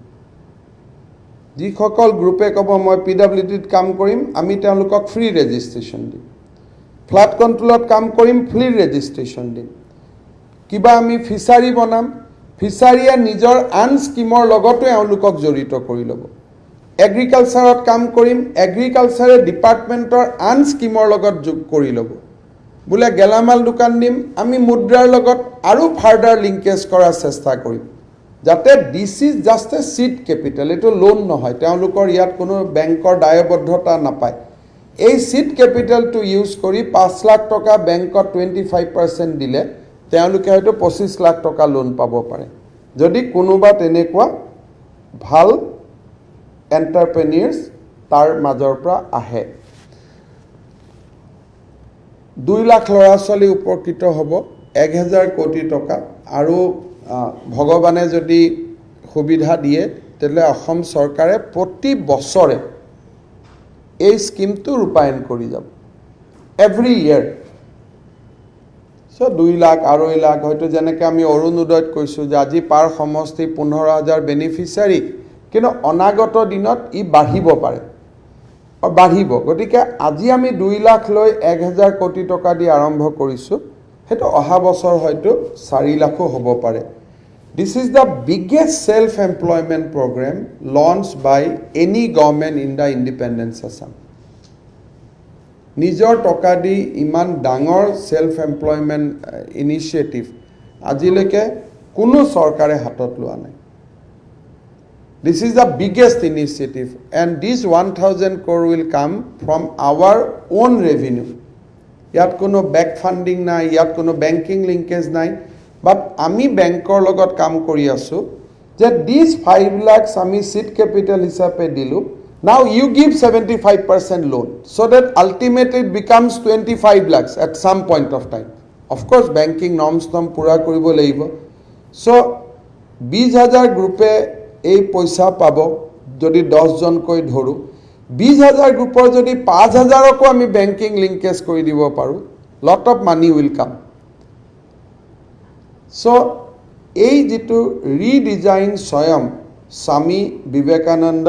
যিসকল গ্ৰুপে ক'ব মই PWDত কাম কৰিম, আমি তেওঁলোকক ফ্ৰী ৰেজিষ্ট্ৰেশ্যন দিম. ফ্লাড কণ্ট্ৰোলত কাম কৰিম, ফ্ৰী ৰেজিষ্ট্ৰেশ্যন দিম. কিবা আমি ফিচাৰী বনাম, ফিচাৰীয়ে নিজৰ আন স্কিমৰ লগতো এওঁলোকক জড়িত কৰি ল'ব. এগ্ৰিকালচাৰত কাম কৰিম, এগ্ৰিকালচাৰে ডিপাৰ্টমেণ্টৰ আন স্কিমৰ লগত যোগ কৰি ল'ব. বোলে গেলামাল দোকান দিম, আমি মুদ্ৰাৰ লগত আৰু ফাৰ্ডাৰ লিংকেজ কৰাৰ চেষ্টা কৰিম, যাতে this is just a seed capital, এইটো লোন নহয়, তেওঁলোকৰ ইয়াত কোনো বেংকৰ দায়বদ্ধতা নাপায়. এই চিট কেপিটেলটো ইউজ কৰি 5 লাখ টকা বেংকত 25% দিলে তেওঁলোকে হয়তো 25 লাখ টকা লোন পাব পাৰে, যদি কোনোবা তেনেকুৱা ভাল এণ্টাৰপ্ৰেনিয়ৰ্ছ তাৰ মাজৰ পৰা আহে. 2 লাখ ল'ৰা ছোৱালী উপকৃত হ'ব, 1,000 কোটি টকা. আৰু ভগৱানে যদি সুবিধা দিয়ে, তেতিয়াহ'লে অসম চৰকাৰে প্ৰতি বছৰে এই স্কিমটো ৰূপায়ণ কৰি যাব, এভৰি ইয়েৰ. চ' 2 লাখ, 2.5 লাখ, হয়তো যেনেকৈ আমি অৰুণোদয়ত কৈছোঁ যে আজি পাৰ সমষ্টি 15,000 বেনিফিচিয়াৰী, কিন্তু অনাগত দিনত ই বাঢ়িব পাৰে, বাঢ়িব. গতিকে আজি আমি 2 লাখ লৈ 1,000 কোটি টকা দি আৰম্ভ কৰিছোঁ, সেইটো অহা বছৰ হয়তো 4 লাখো হ'ব পাৰে. This is the biggest self employment programme launch by any government in the independence Assam. নিজৰ টকা দি ইমান ডাঙৰ সেল্ফ এমপ্লয়মেণ্ট ইনিচিয়েটিভ আজিলৈকে কোনো চৰকাৰে হাতত লোৱা নাই. This is the biggest initiative, and this 1,000 crore will come from our own revenue. ইয়াত কোনো বেক ফাণ্ডিং নাই, ইয়াত কোনো বেংকিং লিংকেজ নাই, বাট আমি বেংকৰ লগত কাম কৰি আছোঁ যে দিছ 5 lakhs আমি চিট কেপিটেল হিচাপে দিলোঁ. Now you give 75% loan, so that ultimately it becomes 25 lakhs at some point of time. Of course, banking norms পূৰা কৰিব লাগিব. So 20,000 গ্ৰুপে এই পইচা পাব, যদি 10জনকৈ ধৰোঁ, 20,000 গ্ৰুপৰ যদি 5,000কো আমি বেংকিং লিংকেজ কৰি দিব পাৰোঁ, lot of money will come. চ' এই যিটো ৰিডিজাইন স্বয়ং স্বামী বিবেকানন্দ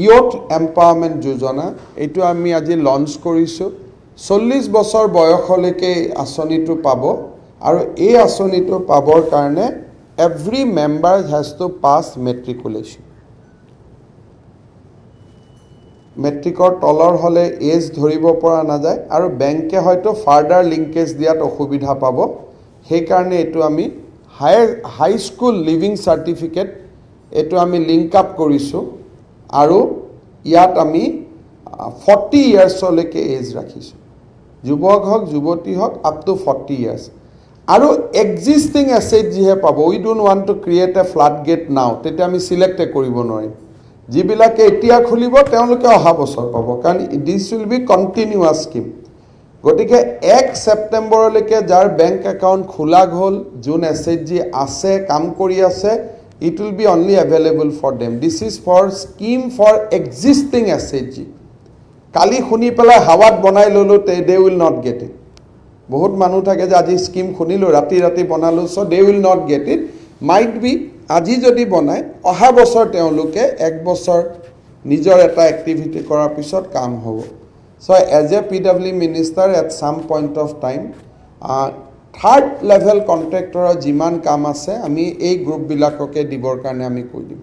ইয়থ এম্পাৱাৰমেণ্ট যোজনা এইটো আমি আজি লঞ্চ কৰিছোঁ 40 বছৰ বয়সলৈকে আঁচনিটো পাব আৰু এই আঁচনিটো পাবৰ কাৰণে every member has to pass matriculation মেট্ৰিকৰ তলৰ হ'লে এজ ধৰিব পৰা নাযায় আৰু বেংকে হয়তো ফাৰ্ডাৰ লিংকেজ দিয়াত অসুবিধা পাব সেইকাৰণে এইটো আমি হাই স্কুল লিভিং চাৰ্টিফিকেট এইটো আমি লিংক আপ কৰিছোঁ আৰু ইয়াত আমি 40 ইয়াৰ্ছলৈকে এজ ৰাখিছোঁ যুৱক হওক যুৱতী হওক আপ টু 40 ইয়াৰ্ছ আৰু এক্সিষ্টিং এছেট যিহে পাব we don't want to create a flood gate now তেতিয়া আমি চিলেক্টে কৰিব নোৱাৰিম যিবিলাকে এতিয়া খুলিব তেওঁলোকে অহা বছৰ পাব কাৰণ দিছ উইল বি কণ্টিনিউৱাছ স্কিম গতিকে 1 ছেপ্টেম্বৰলৈকে যাৰ বেংক একাউণ্ট খোলা হ'ল যোন এছেট যি আছে কাম কৰি আছে it will be only available for them this is for scheme for existing SHG kali khuni pela hawat banai lolo they will not get it bahut manu thake je aji scheme khunilo rati banalu so they will not get it might be aji jodi banai oha bochor teoluke ek bochor nijor eta activity korar pisot kaam hobo so as a PW minister at some point of time third level কন্ট্ৰেক্টৰৰ যিমান কাম আছে আমি এই group বিলাককে দিবৰ কাৰণে আমি কৈ দিম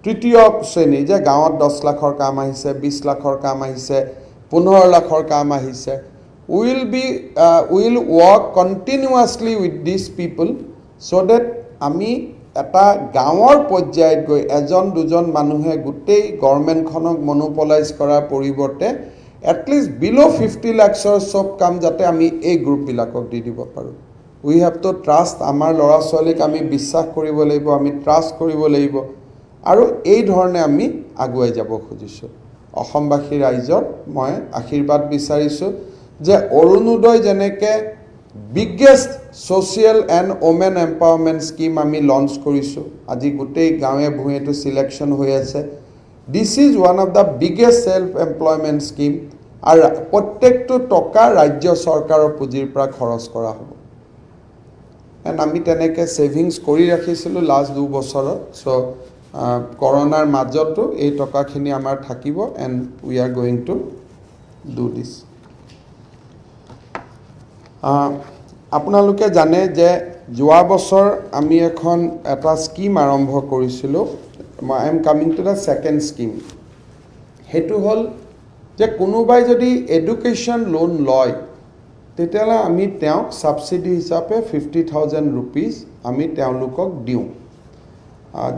তৃতীয় শ্ৰেণী যে গাঁৱত 10 লাখৰ কাম আহিছে 20 লাখৰ কাম আহিছে 15 লাখৰ কাম আহিছে will work continuously with this people so that আমি এটা গাঁৱৰ পৰ্যায়ত গৈ এজন দুজন মানুহে গোটেই গভৰ্ণমেণ্টখনক মনোপলাইজ কৰাৰ পৰিৱৰ্তে at least below 50 lakhs or sub kam jate ami ei group bilakok di dibo paru we have to trust amar lora solik ami বিশ্বাস কৰিব লাগিব আমি ট্ৰাষ্ট কৰিব লাগিব আৰু এই ধৰণে আমি আগুৱাই যাব খুজিছো অসমবাসী ৰাইজৰ মই আশীৰ্বাদ বিচাৰিছো যে অৰুণোদয় জেনেকে biggest social and women empowerment scheme আমি লঞ্চ কৰিছো আজি গোটেই গাঁৱে ভূঞেটো সিলেকশন হৈ আছে This is one of the biggest self-employment scheme. আৰু প্ৰত্যেকটো টকা ৰাজ্য চৰকাৰৰ পুঁজিৰ পৰা খৰচ কৰা হ'ব। এণ্ড আমি তেনেকৈ ছেভিংছ কৰি ৰাখিছিলোঁ লাষ্ট 2 বছৰত। চ' কৰোনাৰ মাজতো এই টকাখিনি আমাৰ থাকিব and we are going to do দিছ। আপোনালোকে জানে যে যোৱা বছৰ আমি এখন এটা স্কিম আৰম্ভ কৰিছিলোঁ। I am coming to the second scheme. হেতু হল যে কোনোবাই যদি এডুকেশ্যন লোন লয় তেতিয়ালে আমি তেওঁক সাবসিডি হিচাপে 50,000 rupees আমি তেওঁলোকক দিওঁ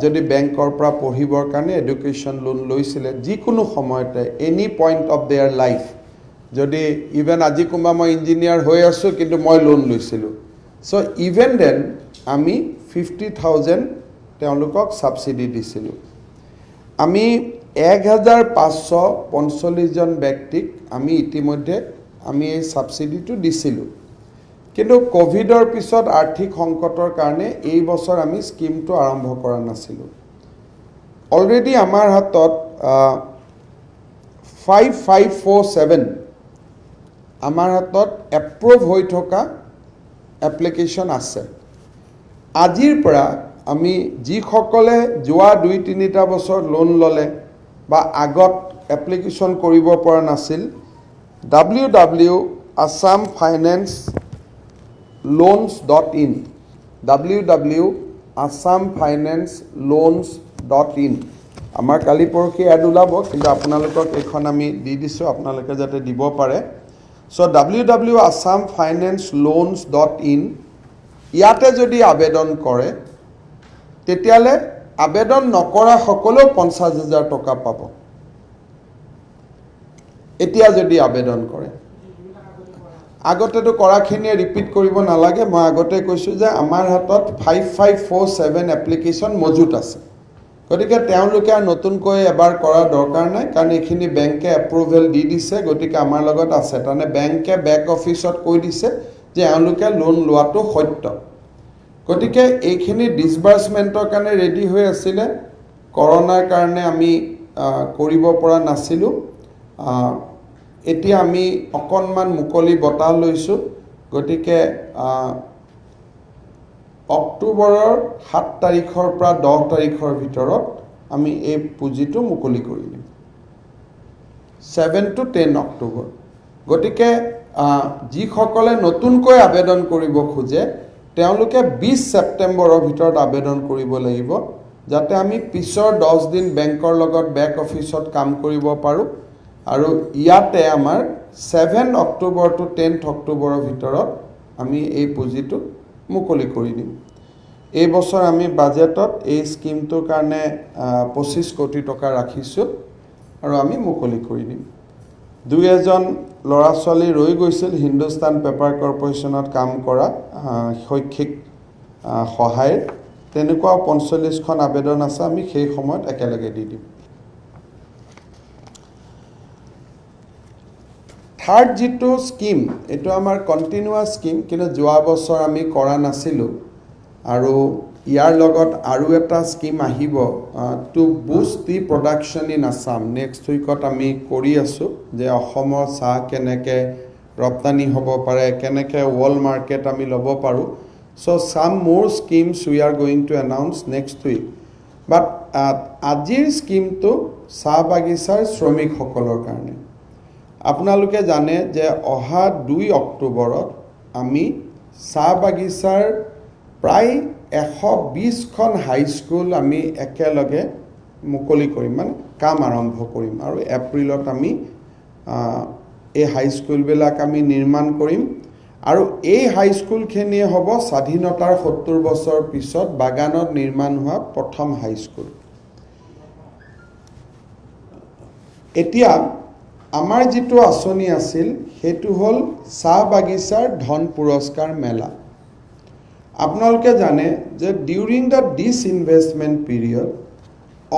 যদি বেংকৰ পৰা পঢ়িবৰ কাৰণে এডুকেশ্যন লোন লৈছিলে যিকোনো সময়তে any point of there life যদি ইভেন আজি কোনোবা মই ইঞ্জিনিয়াৰ হৈ আছো কিন্তু মই লোন লৈছিলোঁ সো ইভেন দেন আমি 50,000 তেওঁলোকক সাবসিডি দিছিলোঁ আমি 1545 জন ব্যক্তিক আমি ইতিমধ্যে আমি এই সাবসিডিটো দিছিলোঁ কিন্তু কোভিডৰ পিছত আৰ্থিক সংকটৰ কাৰণে এই বছৰ আমি স্কিমটো আৰম্ভ কৰা নাছিলোঁ অলৰেডি আমাৰ হাতত 5547 আমাৰ হাতত এপ্ৰুভ হৈ থকা এপ্লিকেশ্যন আছে আজিৰ পৰা আমি যিসকলে যোৱা 2-3টা বছৰ লোন ললে বা আগত এপ্লিকেশ্যন কৰিব পৰা নাছিল www.assamfinanceloans.in www.assamfinanceloans.in আমাৰ কালি পৰখি এড ওলাব কিন্তু আপোনালোকক এখন আমি দি দিছো আপোনালোকে যাতে দিব পাৰে সো www.assamfinanceloans.in ইয়াতে যদি আবেদন কৰে তেতিয়ালে আবেদন নকৰা সকলো 50,000 টকা পাব এতিয়া যদি আবেদন কৰে আগতেটো কৰাখিনিয়ে ৰিপিট কৰিব নালাগে মই আগতে কৈছো যে আমাৰ হাতত 5547 এপ্লিকেশ্যন মজুত আছে গতিকে তেওঁলোকে নতুনকৈ এবাৰ কৰা দৰকাৰ নাই কাৰণ এখিনি বেংকে এপ্ৰুভেল দি দিছে গতিকে আমাৰ লগত আছে তানে বেংকে বেক অফিসত কৈ দিছে যে তেওঁলোকে লোন লোৱাটো সত্য গতিকে এইখিনি ডিসবাৰ্সমেন্টৰ কাৰণে ৰেডি হৈ আছিল কৰোনাৰ কাৰণে আমি কৰিব পৰা নাছিলো এতিয়া আমি অকনমান মুকলি বতাহ লৈছো গতিকে অক্টোবৰৰ 7 তাৰিখৰ পৰা 10 তাৰিখৰ ভিতৰত আমি এই পুঁজিটো মুকলি কৰি দিম 7 to 10 অক্টোবৰ গতিকে যিসকলে নতুনকৈ আবেদন কৰিব খোজে তেওঁলোকে 20 ছেপ্টেম্বৰৰ ভিতৰত আবেদন কৰিব লাগিব যাতে আমি পিছৰ 10 দিন বেংকৰ লগত বেক অফিচত কাম কৰিব পাৰোঁ আৰু ইয়াতে আমাৰ 7 অক্টোবৰ to 10 অক্টোবৰৰ ভিতৰত আমি এই পুঁজিটো মুকলি কৰি দিম এই বছৰ আমি বাজেটত এই স্কিমটোৰ কাৰণে 25 কোটি টকা ৰাখিছোঁ আৰু আমি মুকলি কৰি দিম দুই এজন ল'ৰা ছোৱালী ৰৈ গৈছিল হিন্দুস্তান পেপাৰ কৰ্পোৰেশ্যনত কাম কৰা শৈক্ষিক সহায় তেনেকুৱা 45খন আবেদন আছে আমি সেই সময়ত একেলগে দি দিম থাৰ্ড যিটো স্কিম এটো আমাৰ কন্টিনিউয়াস স্কিম কিন্তু যোৱা বছৰ আমি কৰা নাছিলো আৰু ইয়াৰ লগত আৰু এটা স্কিম আহিব to boost the production in Assam next উইকত আমি কৰি আছো যে অসমৰ চাহ কেনেকে ৰপ্তানি হ'ব পাৰে কেনেকে ওয়াৰ্ল্ড মাৰ্কেট আমি ল'ব পাৰো so some more schemes we are going to announce next week but আজিৰ স্কিম তো চাহ বাগিচাৰ শ্ৰমিক সকলৰ কাৰণে আপোনালোকে জানে যে অহা 2 অক্টোবৰত আমি চাহ বাগিচাৰ প্ৰায় 120খন হাই স্কুল আমি একেলগে মুকলি কৰিম মানে কাম আৰম্ভ কৰিম আৰু এপ্ৰিলত আমি এই হাই স্কুলবিলাক আমি নিৰ্মাণ কৰিম আৰু এই হাই স্কুলখিনি হ'ব স্বাধীনতাৰ 70 বছৰ পিছত বাগানত নিৰ্মাণ হোৱা প্ৰথম হাই স্কুল এতিয়া আমাৰ যেটো আঁচনি আছিল হেতু হল চাহ বাগিচাৰ ধন পুৰস্কাৰ মেলা আপোনালোকে জানে যে ডিউৰিং দা ডিসইনভেষ্টমেন্ট পিৰিয়ড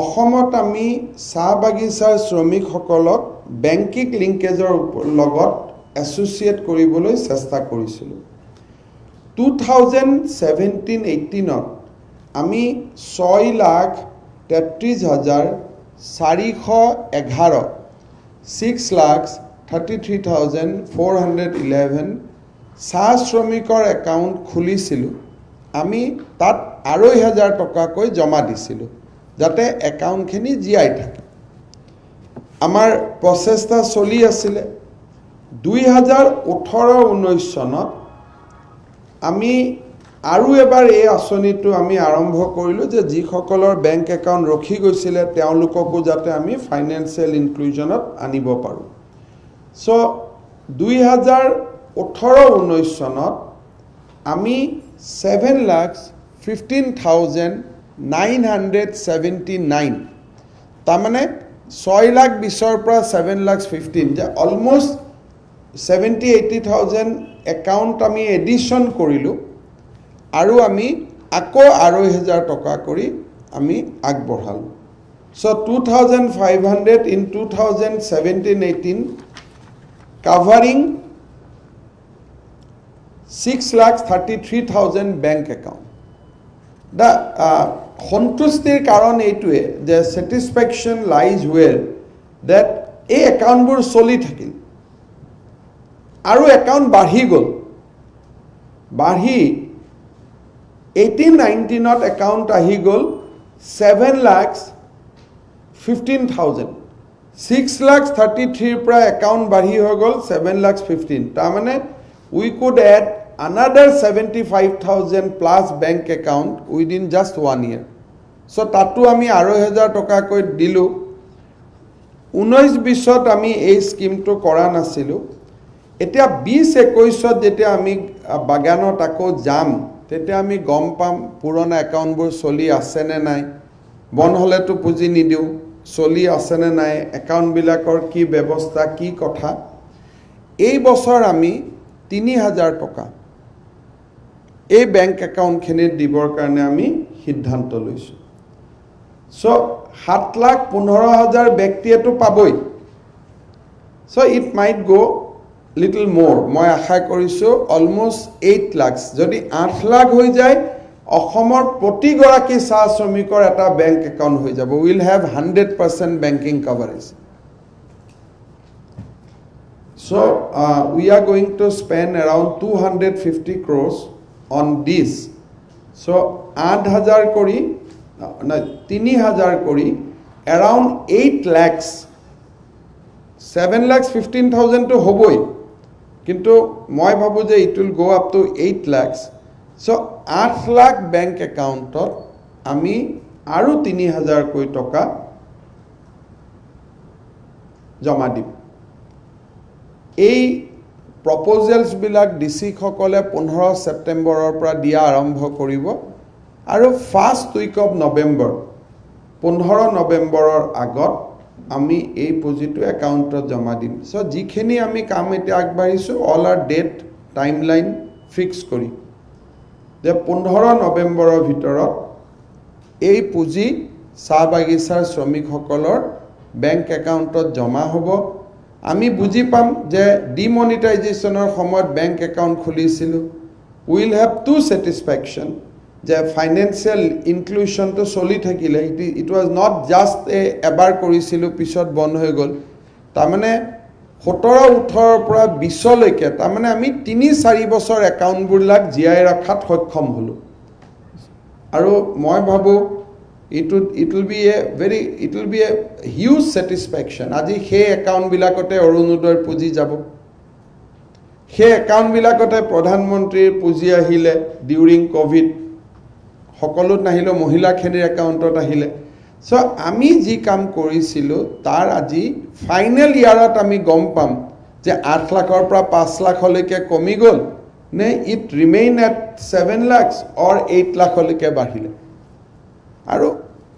অসমত আমি চাহ বাগিচাৰ শ্ৰমিক সকলক বেংকিং লিংকেজৰ লগত এছ'চিয়েট কৰিবলৈ চেষ্টা কৰিছিলো 2017-18 আমি 6,33,411 6,33,411 চাহ শ্ৰমিকৰ একাউণ্ট খুলিছিলো আমি তাত 2,500 টকাকৈ জমা দিছিলো যাতে একাউণ্টখিনি জিয়াই থাকে আমাৰ প্ৰচেষ্টা চলি আছিল 2018-19 চনত আমি আৰু এবাৰ এই আঁচনিটো আমি আৰম্ভ কৰিলো যে যিসকলৰ বেংক একাউণ্ট ৰখি গৈছিল তেওঁলোককো যাতে আমি ফাইনান্সিয়েল ইনক্লুজনত আনিব পাৰো সো 2018-19 চনত আমি 7,15,979 তাৰমানে 6,20,000 পৰা 7,15,000 যে অলমোষ্ট 70,000-80,000 একাউণ্ট আমি এডিশন কৰিলো আৰু আমি আকৌ 2,500 টকা কৰি আমি আগবঢ়ালো so 2,500 in 2017-18 covering 6,33,000 bank account the সন্তুষ্টিৰ কাৰণ এইটোৱে যে satisfaction lies where that এই একাউণ্টবোৰ চলি থাকিল আৰু একাউণ্ট বাঢ়ি গল বাঢ়ি 18-19 একাউণ্ট আহি গল 7,15,000 6,33,000 পৰা একাউণ্ট বাঢ়ি হৈ গল 7,15,000 তাৰমানে we could add another 75,000 plus bank account within just 1 year so তাতো আমি 2,500 টকা কৈ দিলো 19-20ত আমি এই স্কিমটো কৰা নাছিলো এতিয়া 20-21ত যেতিয়া আমি বাগানত আকৌ যাম তেতিয়া আমি গম পাম পুৰণা একাউণ্টবোৰ চলি আছে নে নাই বন হলেতো পুঁজি নিদিও চলি আছে নে নাই একাউণ্ট বিলাকৰ কি ব্যৱস্থা কি কথা এই বছৰ আমি 3,000 টকা এই বেংক একাউণ্টখিনি দিবৰ কাৰণে আমি সিদ্ধান্ত লৈছো সো 7,15,000 ব্যক্তিয়েটো পাবই so it might go little more মই আশা কৰিছো অলমোষ্ট 8 লাখ যদি 8 লাখ হৈ যায় অসমৰ প্ৰতি গৰাকী চাহ শ্ৰমিকৰ এটা বেংক একাউণ্ট হৈ যাব will have 100% banking coverage so we are going to spend around 250 crores on this so 8,000 কৰি না 3000 কৰি around 8 lakhs 7,15,000 to হবই কিন্তু মই ভাবো যে it will go up to 8 lakhs so 8 lakh bank account আমি আৰু 3000 কোটি টকা জমা দিম এই প্ৰপ'জেলছ বিলাক ডিসি সকলে 15 সেপ্টেম্বৰৰ পৰা দিয়া আৰম্ভ কৰিব আৰু ফাৰ্স্ট উইক অফ নৱেম্বৰ 15 নৱেম্বৰৰ আগত আমি এই পুঁজিটো একাউণ্টত জমা দিম সো যিখিনি আমি কাম এতিয়া আগবাঢ়িছো all our date timeline fix কৰি যে 15 নৱেম্বৰৰ ভিতৰত এই পুঁজি চাহ বাগিচাৰ শ্ৰমিকসকলৰ বেংক একাউণ্টত জমা হ'ব আমি বুজি পাম যে ডিমনিটাইজেশনৰ সময়ত বেংক একাউণ্ট খুলিছিলো উইল হ্যাভ টু স্যাটিসফ্যাকশন যে ফাইনেন্সিয়াল ইনক্লুশন তো চলি থাকিলে ইট ওয়াজ নট জাস্ট এবাৰ কৰিছিলো পিছত বন্ধ হৈ গল তাৰ মানে 17-18 পৰা 20 লৈকে তাৰ মানে আমি 3-4 বছৰ একাউণ্টবিলাক জিয়াই ৰখাত সক্ষম হলো আৰু মই ভাবো it will be a huge satisfaction আজি সেই একাউণ্ট বিলাকতে অৰুণোদয়ৰ পুঁজি যাব সেই একাউণ্ট বিলাকতে প্ৰধানমন্ত্ৰীৰ পুঁজি আহিলে ডিউৰিং কোভিড সকলো নাহিলে মহিলাখিনিৰ একাউণ্টত আহিলে সো আমি যি কাম কৰিছিলো তাৰ আজি ফাইনেল ইয়াৰত আমি গম পাম যে 8 লাখৰ পৰা 5 লাখলৈকে কমি গল নে it remain at 7 lakhs or 8 লাখলৈকে বাঢ়িলে আৰু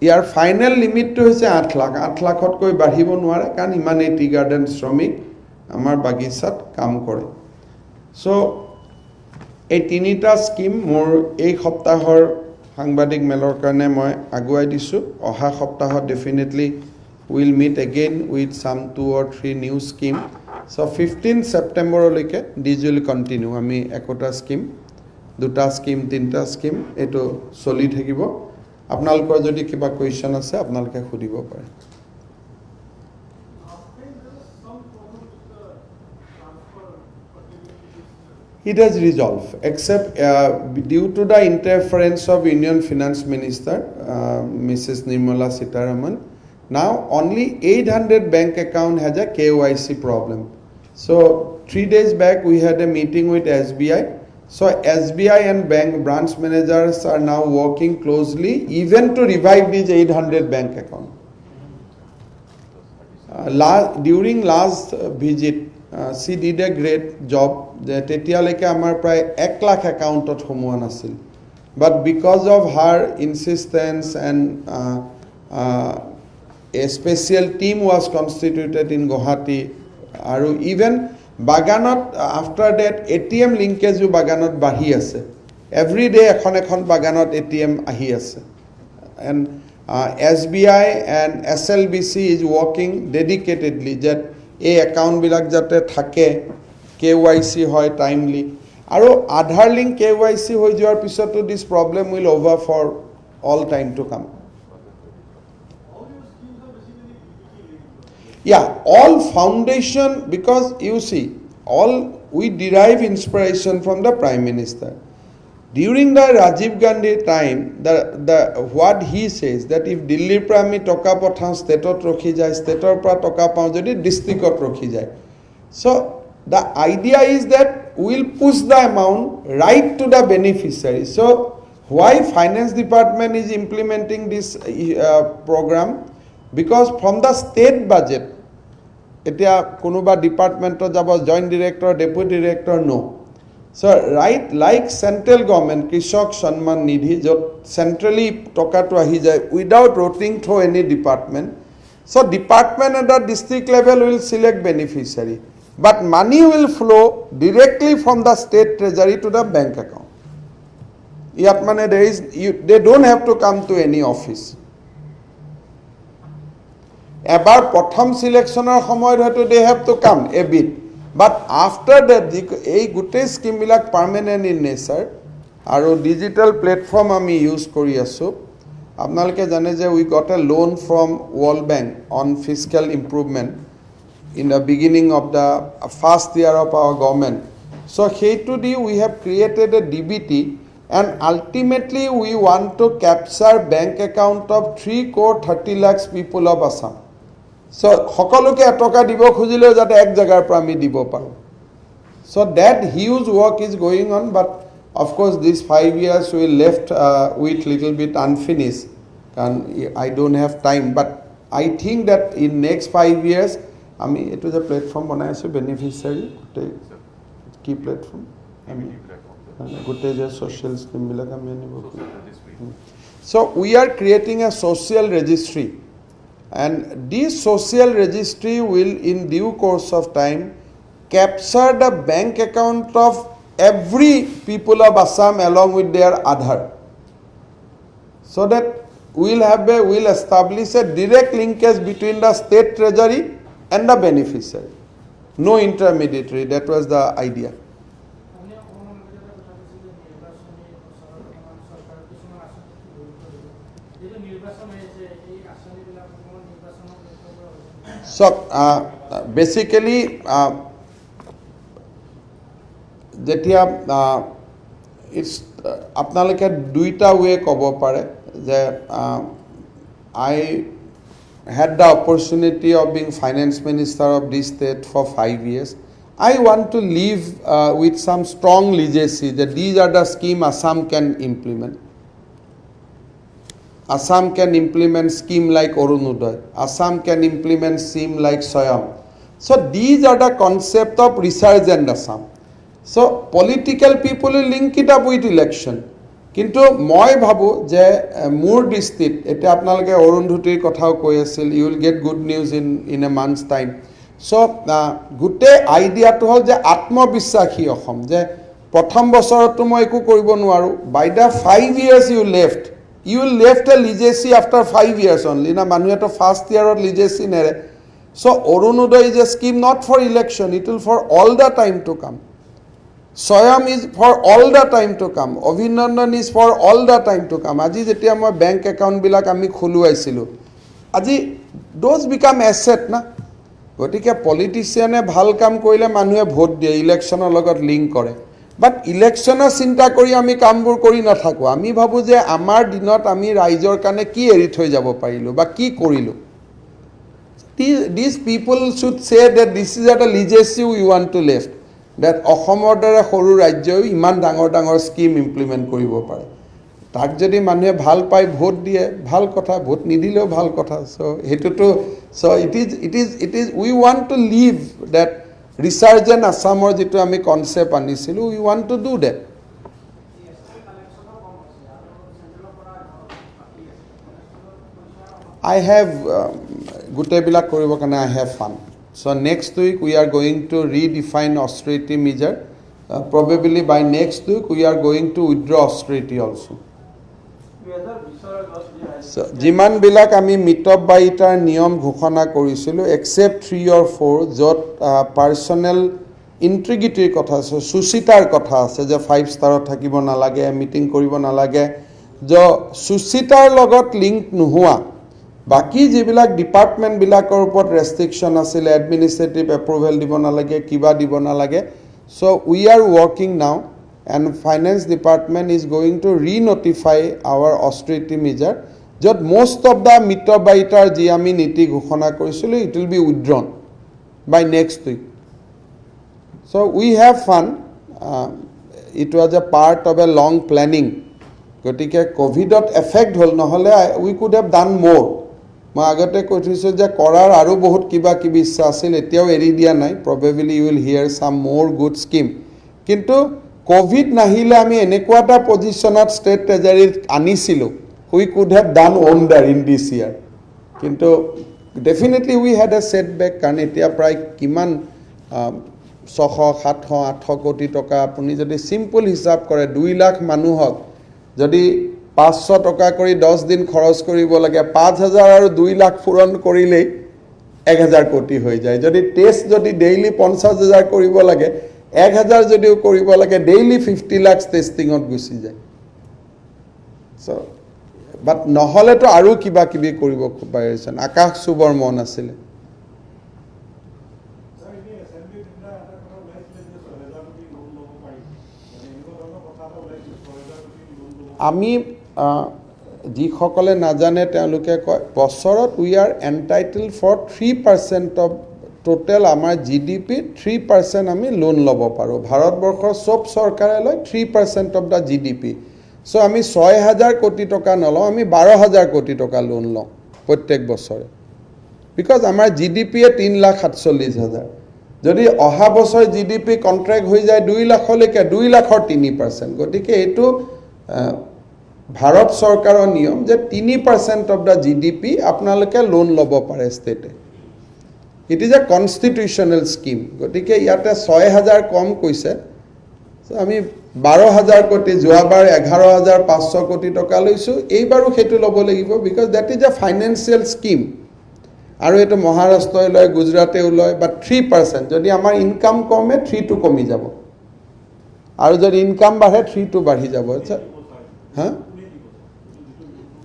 ইয়াৰ ফাইনেল লিমিটটো হৈছে 8 লাখ 8 লাখতকৈ বাঢ়িব নোৱাৰে কাৰণ ইমানেই টি গাৰ্ডেন শ্ৰমিক আমাৰ বাগিচাত কাম কৰে সো এই তিনিটা স্কিম মোৰ এই সপ্তাহৰ সাংবাদিক মেলৰ কাৰণে মই আগুৱাই দিছো অহা সপ্তাহত definitely will meet again with some 2 or 3 new scheme so 15 সেপ্টেম্বৰলৈকে দিজ উইল কন্টিনিউ আমি একটা স্কিম দুটা স্কিম তিনটা স্কিম এটো চলি থাকিব আপোনালোকৰ যদি কিবা কোৱেশ্চন আছে আপোনালোকে সুধিব পাৰে It has resolved except due to the interference of Union Finance Minister Mrs. Nirmala Sitharaman now only 800 bank account has a KYC problem so 3 days back we had a meeting with SBI so SBI and bank branch managers are now working closely even to revive these 800 bank account during last visit she did a great job that tetialeke amar pray 1 lakh account ot homoan asil but because of her insistence and a special team was constituted in Guwahati aru even baganot after that ATM linkage u baganot bahi ase every day ekhon baganot ATM ahi ase and SBI and SLBC is working dedicatedly that এই account বিলাক যাতে থাকে KYC হয় timely আৰু আধাৰ link KYC হৈ যোৱাৰ পিছতো this problem will over for all time to come all foundation because you see all we derive inspiration from the Prime Minister during the Rajiv Gandhi time the what he says that if Delhi pra ami toka pathao state ot rokhi jay state or pra toka pao jodi district ot rokhi jay so the idea is that we'll push the amount right to the beneficiary so why finance department is implementing this program because from the state budget etia konoba department to jabo joint director deputy director no so right like central government Krishak Sanman Nidhi jot centrally toka to ahi jay without routing through any department so department at the district level will select beneficiary but money will flow directly from the state treasury to the bank account yat mane they don't have to come to any office ebar prothom selectioner samoy hoyto they have to come a bit but after that ei gute scheme bilak permanent in nature aru digital platform ami use kori asu apnaloke jane je we got a loan from World Bank on fiscal improvement in the beginning of the first year of our government so hetu di we have created a DBT and ultimately we want to capture bank account of 3 crore 30 lakhs people of Assam. So সকলোকে এটকা দিব খুজিলে যাতে এক জায়গাৰ পৰা আমি দিব পাৰো. So that huge work is going on, but of course these 5 years we left with little bit unfinished, and I don't have time, but I think that in next 5 years আমি এটো যে প্ল্যাটফর্ম বনাই আছো beneficiary কি platform আমি গোটে যে social scheme বিলাক আমি আনিব so we are creating a social registry, and this social registry will in due course of time capture the bank account of every people of Assam along with their Aadhaar, so that we'll establish a direct linkage between the state treasury and the beneficiary, no intermediary. That was the idea. So basically যেতিয়া it's আপোনালোকে দুইটা way ক'ব পাৰে যে I had the opportunity of being finance minister of this state for 5 years. I want to leave with some strong legacy that these are the scheme Assam can implement. Assam can implement scheme like Orunodoy. Assam can implement scheme like Swayam. So these are the concept of resurgent Assam. So political people will link it up with election. কিন্তু মই ভাবো যে মোৰ দৃষ্টিত এটা আপোনালোকে অৰুন্ধুতিৰ কথাও কৈ আছিল, you will get good news in a months time. So' গোটেই আইডিয়াটো হ'ল যে আত্মবিশ্বাসী অসম, যে প্ৰথম বছৰতো মই একো কৰিব নোৱাৰোঁ, বাই the 5 years you left a legacy after 5 years only. না মানুহেতো ফাৰ্ষ্ট ইয়াৰত legacy নেৰে. So Orunodoy is a scheme not for election, it will for all the time to come. Swayam is for all the time to come. Abhinandan is for all the time to come. Aji jetia moi bank account bilak ami khuluaisilu, aji those become asset na. Gotike politician e bhal kam korile manuhe vote die, election logot link kore. But election চিন্তা কৰি আমি কামবোৰ কৰি নাথাকো, আমি ভাবো যে আমাৰ দিনত আমি ৰাইজৰ কাৰণে কি এৰি থৈ যাব পাৰিলো বা কি কৰিলো. These people should say that this is a legacy we want to left, that অসমৰ দৰে সৰু ৰাজ্যও ইমান ডাঙৰ ডাঙৰ স্কিম ইমপ্লিমেণ্ট কৰিব পাৰে. তাক যদি মানুহে ভাল পায় ভোট দিয়ে ভাল কথা, ভোট নিদিলেও ভাল কথা. সো হেতুটো so it is we want to leave that resurgent Assamor jitu ami concept anisilu, we want to do that. I have gute bilak koribo kane I have fun. So next week we are going to redefine austerity measure. Probably by next week we are going to withdraw austerity also. So jiman bilak ami mitop baitar niyom ghoshona korisilu except 3 or 4 jot personal integrity kotha ase, susitar kotha ase je 5 star thakibo na lage, meeting koribo na lage, jo susitar logot link nuhua baki jibilak department bilakor upor restriction asile, administrative approval dibo na lage, kiba dibo na lage. So we are working now, and finance department is going to re-notify our austerity measure. Just most of the mitobaitar ji ami niti ghoshona korisilu, it will be withdrawn by next week. So we have fun. It was a part of a long planning. Gotike COVID effect hol nohole we could have done more. মই আগতে কৈ থৈছো যে কৰাৰ আৰু বহুত কিবা কিবি ইচ্ছা আছিল, এতিয়াও এৰি দিয়া নাই. Probably you will hear some more good scheme. কিন্তু কোভিড নাহিলে আমি এনেকুৱা এটা পজিশনত ষ্টেট ট্ৰেজাৰীত আনিছিলো, we could have done wonder in this year. কিন্তু definitely we had a setback, কাৰণ এতিয়া প্ৰায় কিমান 600 700 800 কোটি টকা আপুনি যদি সিম্পল হিসাব কৰে 2 লাখ মানুহক যদি 500 টকা কৰি 10 দিন খৰচ কৰিব লাগে, 5000 আৰু 2 লাখ পূৰণ কৰিলে 1000 কোটি হৈ যায়. যদি টেষ্ট যদি ডেইলি 50000 কৰিব লাগে, 1000 যদিও কৰিব লাগে, ডেইলি 50 লাখ টেষ্টিংত গুচি যায়. সো বাট নহলেতো আৰু কিবা কিবি কৰিব পাৰিছেন, আকাশ চুবৰ মন আছিলে. আমি যিসকলে নাজানে তেওঁলোকে কয় বছৰত we are entitle for 3% of total আমাৰ GDP 3% আমি লোন ল'ব পাৰোঁ ভাৰতবৰ্ষৰ চব চৰকাৰে লয় 3% অফ দ্য GDP চ' আমি 6,000 কোটি টকা নলওঁ আমি 12,000 কোটি টকা লোন লওঁ প্ৰত্যেক বছৰে বিকজ আমাৰ GDP-য়ে 3,47,000 যদি অহা বছৰ GDP কন্ট্ৰেক্ট হৈ যায় 2 লাখলৈকে 2 লাখৰ 3% গতিকে এইটো ভাৰত চৰকাৰৰ নিয়ম যে 3% অফ দ্য GDP আপোনালোকে লোন ল'ব পাৰে ষ্টেটে it is a constitutional scheme গতিকে ইয়াতে 6,000 কম কৈছে আমি 12,000 কোটি যোৱাবাৰ 11,500 কোটি টকা লৈছোঁ এইবাৰো সেইটো ল'ব লাগিব because that is a financial scheme আৰু এইটো মহাৰাষ্ট্ৰই লয় গুজৰাটেও লয় বা 3% যদি আমাৰ ইনকাম কমে 3 টো কমি যাব আৰু যদি ইনকাম বাঢ়ে 3 টো বাঢ়ি যাব হা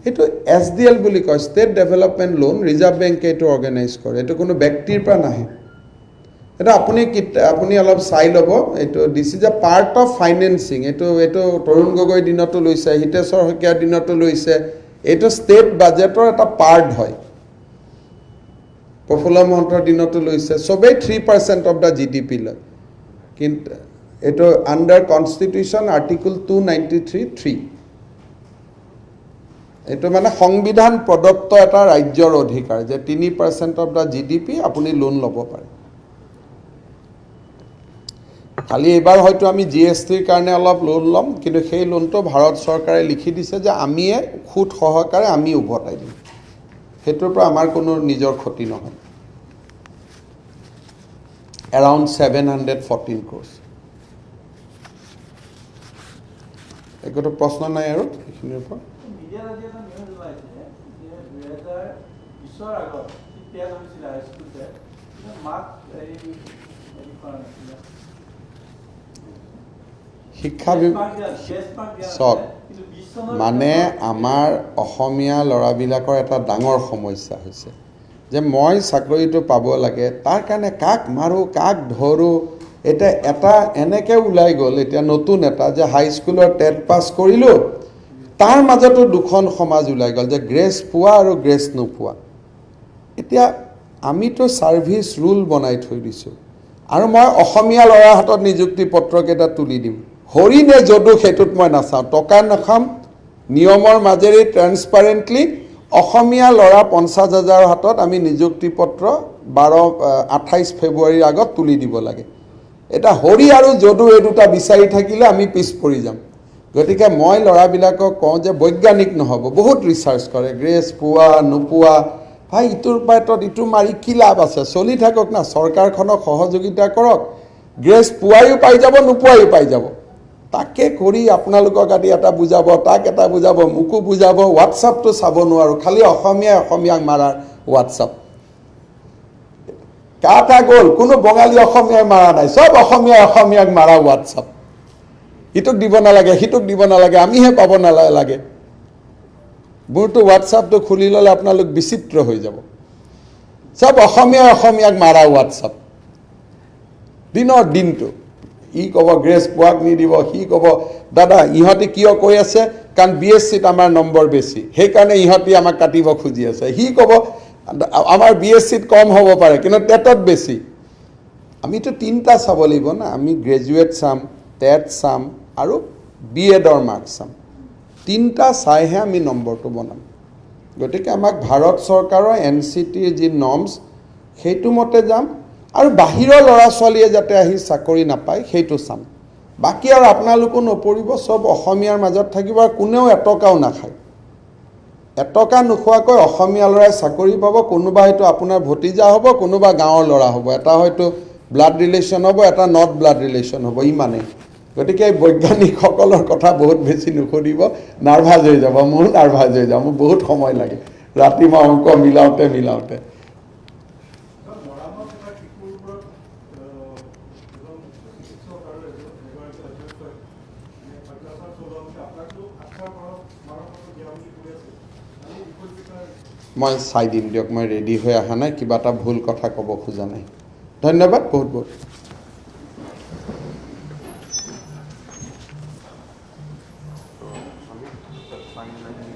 এইটো SDL বুলি কয় ষ্টেট ডেভেলপমেণ্ট লোন ৰিজাৰ্ভ বেংকে এইটো অৰ্গেনাইজ কৰে এইটো কোনো ব্যক্তিৰ পৰা নাহে এটা আপুনি অলপ চাই ল'ব এইটো this is a part of financing এইটো তৰুণ গগৈ দিনতো লৈছে হিতেশ্বৰ শইকীয়াৰ দিনতো লৈছে এইটো ষ্টেট বাজেটৰ এটা পাৰ্ট হয় প্ৰফুল্ল মহন্তৰ দিনতো লৈছে সবেই 3% অফ দ্য GDP লয় কিন্তু এইটো আণ্ডাৰ কনষ্টিটিউশ্যন আৰ্টিকল 293(3) এইটো মানে সংবিধান প্ৰদত্ত এটা ৰাজ্যৰ অধিকাৰ যে 3% অফ দ্য GDP আপুনি লোন ল'ব পাৰে খালি এবাৰ হয়তো আমি GSTৰ কাৰণে অলপ লোন ল'ম কিন্তু সেই লোনটো ভাৰত চৰকাৰে লিখি দিছে যে আমিয়ে খুদ সহকাৰে আমি উভতাই দিম সেইটোৰ পৰা আমাৰ কোনো নিজৰ ক্ষতি নহয় around 714 crores একোটো প্ৰশ্ন নাই আৰু এইখিনিৰ ওপৰত
মিডিয়া আজি এটা নিউজ ওলাইছে যে 2020 আগত ইতিহাস হৈছিল হাইস্কুলতে মাক এই
শিক্ষা চক মানে আমাৰ অসমীয়া ল'ৰাবিলাকৰ এটা ডাঙৰ সমস্যা হৈছে যে মই চাকৰিটো পাব লাগে তাৰ কাৰণে কাক মাৰো কাক ধৰো এটা এনেকৈ ওলাই গ'ল এতিয়া নতুন এটা যে হাইস্কুলৰ টেট পাছ কৰিলোঁ তাৰ মাজতো দুখন সমাজ ওলাই গ'ল যে গ্ৰেছ পোৱা আৰু গ্ৰেছ নোপোৱা এতিয়া আমিতো ছাৰ্ভিচ ৰুল বনাই থৈ দিছোঁ আৰু মই অসমীয়া ল'ৰাৰ হাতত নিযুক্তি পত্ৰকেইটা তুলি দিম হৰি নে যদু সেইটোত মই নাচাওঁ টকা নাখাম নিয়মৰ মাজেৰে ট্ৰান্সপাৰেণ্টলি অসমীয়া ল'ৰা 50,000 হাতত আমি নিযুক্তি পত্ৰ 28 ফেব্ৰুৱাৰীৰ আগত তুলি দিব লাগে এটা হৰি আৰু যদু এই দুটা বিচাৰি থাকিলে আমি পিছ পৰি যাম গতিকে মই ল'ৰাবিলাকক কওঁ যে বৈজ্ঞানিক নহ'ব বহুত ৰিচাৰ্চ কৰে গ্ৰেছ পোৱা নোপোৱা ভাই ইটোৰ পাতত ইটো মাৰি কি লাভ আছে চলি থাকক না চৰকাৰখনক সহযোগিতা কৰক গ্ৰেছ পোৱায়ো পাই যাব নোপোৱায়ো পাই যাব তাকে কৰি আপোনালোকক আদি এটা বুজাব তাক এটা বুজাব মোকো বুজাব হোৱাটছআপটো চাব নোৱাৰো খালি অসমীয়াক মাৰাৰ হোৱাটছআপ কাটা গ'ল কোনো বঙালী অসমীয়াই মাৰা নাই সব অসমীয়াক মাৰা হোৱাটছআপ ইটোক দিব নালাগে সিটোক দিব নালাগে আমিহে পাব নালাগে মোৰতো হোৱাটছআপটো খুলি ল'লে আপোনালোক বিচিত্ৰ হৈ যাব সব অসমীয়াক মাৰা হোৱাটছআপ দিনৰ দিনটো ই ক'ব গ্ৰেছ পোৱাক নিদিব সি ক'ব দাদা ইহঁতে কিয় কৈ আছে কাৰণ BSCত আমাৰ নম্বৰ বেছি সেইকাৰণে ইহঁতে আমাক কাটিব খুজি আছে সি ক'ব আমাৰ BSCত কম হ'ব পাৰে কিন্তু টেটত বেছি আমিতো তিনিটা চাব লাগিব না আমি গ্ৰেজুৱেট চাম টেট চাম আৰু BEdৰ মাৰ্ক চাম তিনিটা চাইহে আমি নম্বৰটো বনাম গতিকে আমাক ভাৰত চৰকাৰৰ NCTৰ যি নৰ্মছ সেইটো মতে যাম আৰু বাহিৰৰ ল'ৰা ছোৱালীয়ে যাতে আহি চাকৰি নাপায় সেইটো চাম বাকি আৰু আপোনালোকো নপৰিব সব অসমীয়াৰ মাজত থাকিব আৰু কোনেও এটকাও নাখায় এটকা নোখোৱাকৈ অসমীয়া ল'ৰাই চাকৰি পাব কোনোবা হয়তো আপোনাৰ ভতিজা হ'ব কোনোবা গাঁৱৰ ল'ৰা হ'ব এটা হয়তো ব্লাড ৰিলেশ্যন হ'ব এটা নট ব্লাড ৰিলেশ্যন হ'ব ইমানেই গতিকে বৈজ্ঞানিকসকলৰ কথা বহুত বেছি নুসুধিব নাৰ্ভাছ হৈ যাব মোৰ নাৰ্ভাছ হৈ যাব মোৰ বহুত সময় লাগে ৰাতি মই অংক মিলাওঁতে মই চাই দিম দিয়ক মই ৰেডি হৈ অহা নাই কিবা এটা ভুল কথা ক'ব খোজা নাই ধন্যবাদ বহুত
পানী লাগি